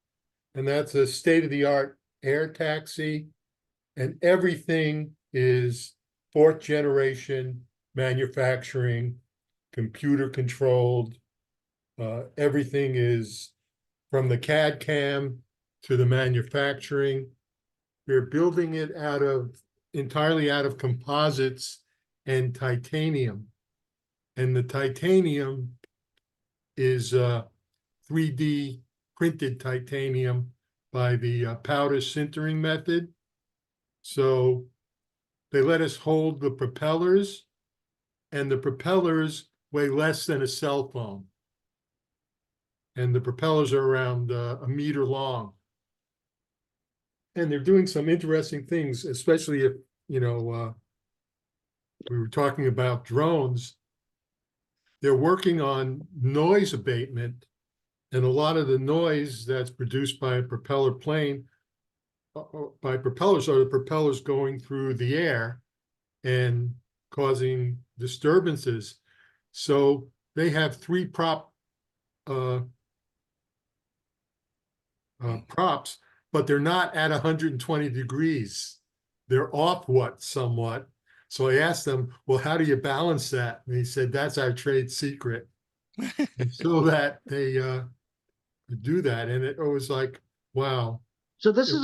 And that's a state-of-the-art air taxi. And everything is fourth generation manufacturing, computer controlled. Everything is from the CAD CAM to the manufacturing. They're building it entirely out of composites and titanium. And the titanium is 3D printed titanium by the powder sintering method. So they let us hold the propellers, and the propellers weigh less than a cell phone. And the propellers are around a meter long. And they're doing some interesting things, especially if, we were talking about drones. They're working on noise abatement, and a lot of the noise that's produced by a propeller plane by propellers are the propellers going through the air and causing disturbances. So they have three props, but they're not at 120 degrees. They're off somewhat. So I asked them, well, how do you balance that? And he said, that's our trade secret. And so that they do that. And it was like, wow. So this is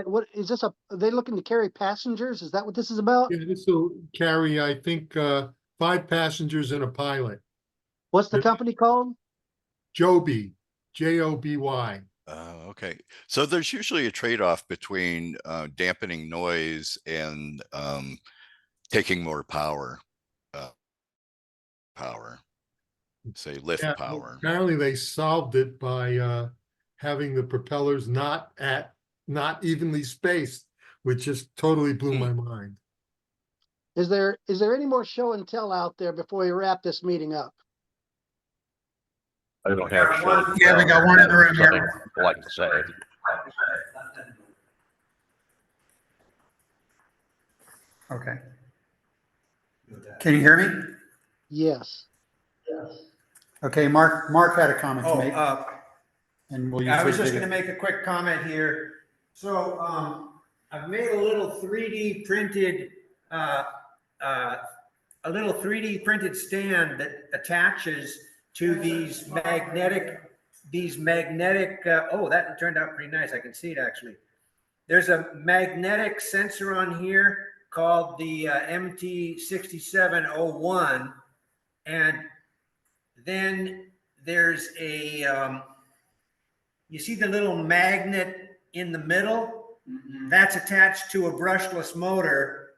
what is this are they looking to carry passengers? Is that what this is about? Yeah, this will carry, I think, 5 passengers and a pilot. What's the company called? Joby, Joby. Okay. So there's usually a trade-off between dampening noise and taking more power. Say lift power. Apparently they solved it by having the propellers not evenly spaced, which just totally blew my mind. Is there any more show and tell out there before we wrap this meeting up? I don't have. Yeah, we got one in the room here. I'd like to say. Okay. Can you hear me? Yes. Okay, Mark had a comment to make. And we'll I was just going to make a quick comment here. So I've made a little 3D printed stand that attaches to these magnetic. Oh, that turned out pretty nice. I can see it actually. There's a magnetic sensor on here called the MT6701, and then there's a you see the little magnet in the middle? That's attached to a brushless motor.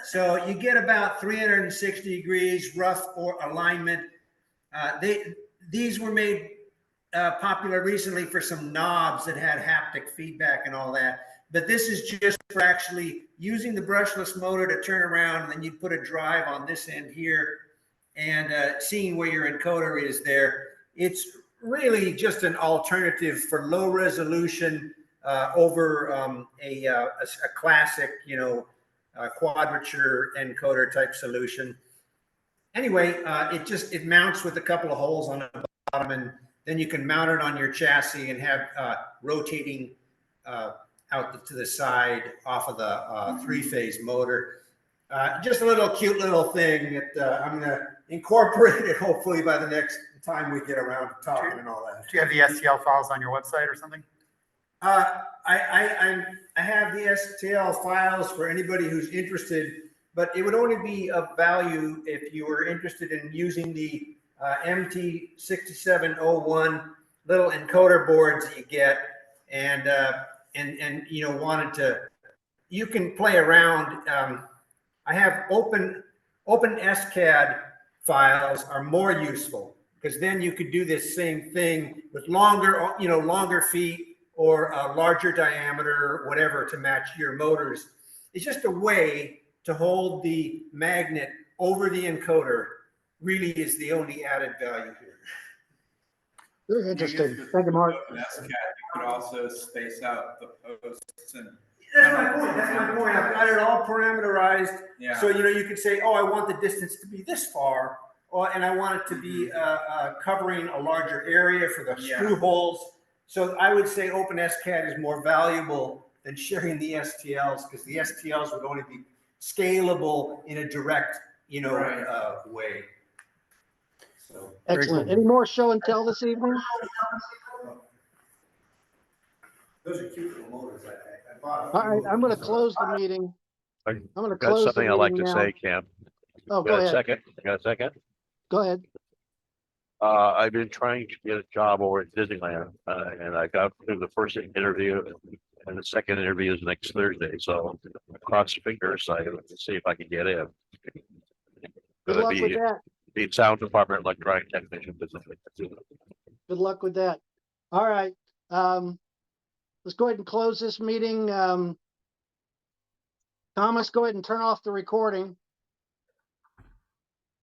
So you get about 360 degrees rough or alignment. These were made popular recently for some knobs that had haptic feedback and all that. But this is just for actually using the brushless motor to turn around, and then you put a drive on this end here and seeing where your encoder is there. It's really just an alternative for low resolution over a classic, quadrature encoder type solution. Anyway, it mounts with a couple of holes on the bottom, and then you can mount it on your chassis and have rotating out to the side off of the 3-phase motor. Just a little cute little thing that I'm going to incorporate it hopefully by the next time we get around to talking and all that. Do you have the STL files on your website or something? I have the STL files for anybody who's interested, but it would only be of value if you were interested in using the MT6701 little encoder boards that you get, and wanted to. You can play around. I have open SCAD files are more useful, because then you could do this same thing with longer feet or a larger diameter, whatever, to match your motors. It's just a way to hold the magnet over the encoder. Really is the only added value here. Very interesting. Thank you, Mark. You could also space out the posts and. That's my point. I've got it all parameterized. Yeah. So you could say, oh, I want the distance to be this far, and I want it to be covering a larger area for the screw holes. So I would say OpenSCAD is more valuable than sharing the STLs, because the STLs would only be scalable in a direct, way. So, excellent. Cool. Any more show and tell this evening? Those are cute little motors. I bought. All right, I'm going to close the meeting. I'm going to close something the I'd like to now. say, Cam. Oh, go ahead. Got a second? Go ahead. I've been trying to get a job over at Disneyland, and I got through the first interview, and the second interview is next Thursday. So cross fingers, I to see if I can get in. Good luck with that. Be sound department, electronic technician business. Good luck with that. All right. Let's go ahead and close this meeting. Thomas, go ahead and turn off the recording.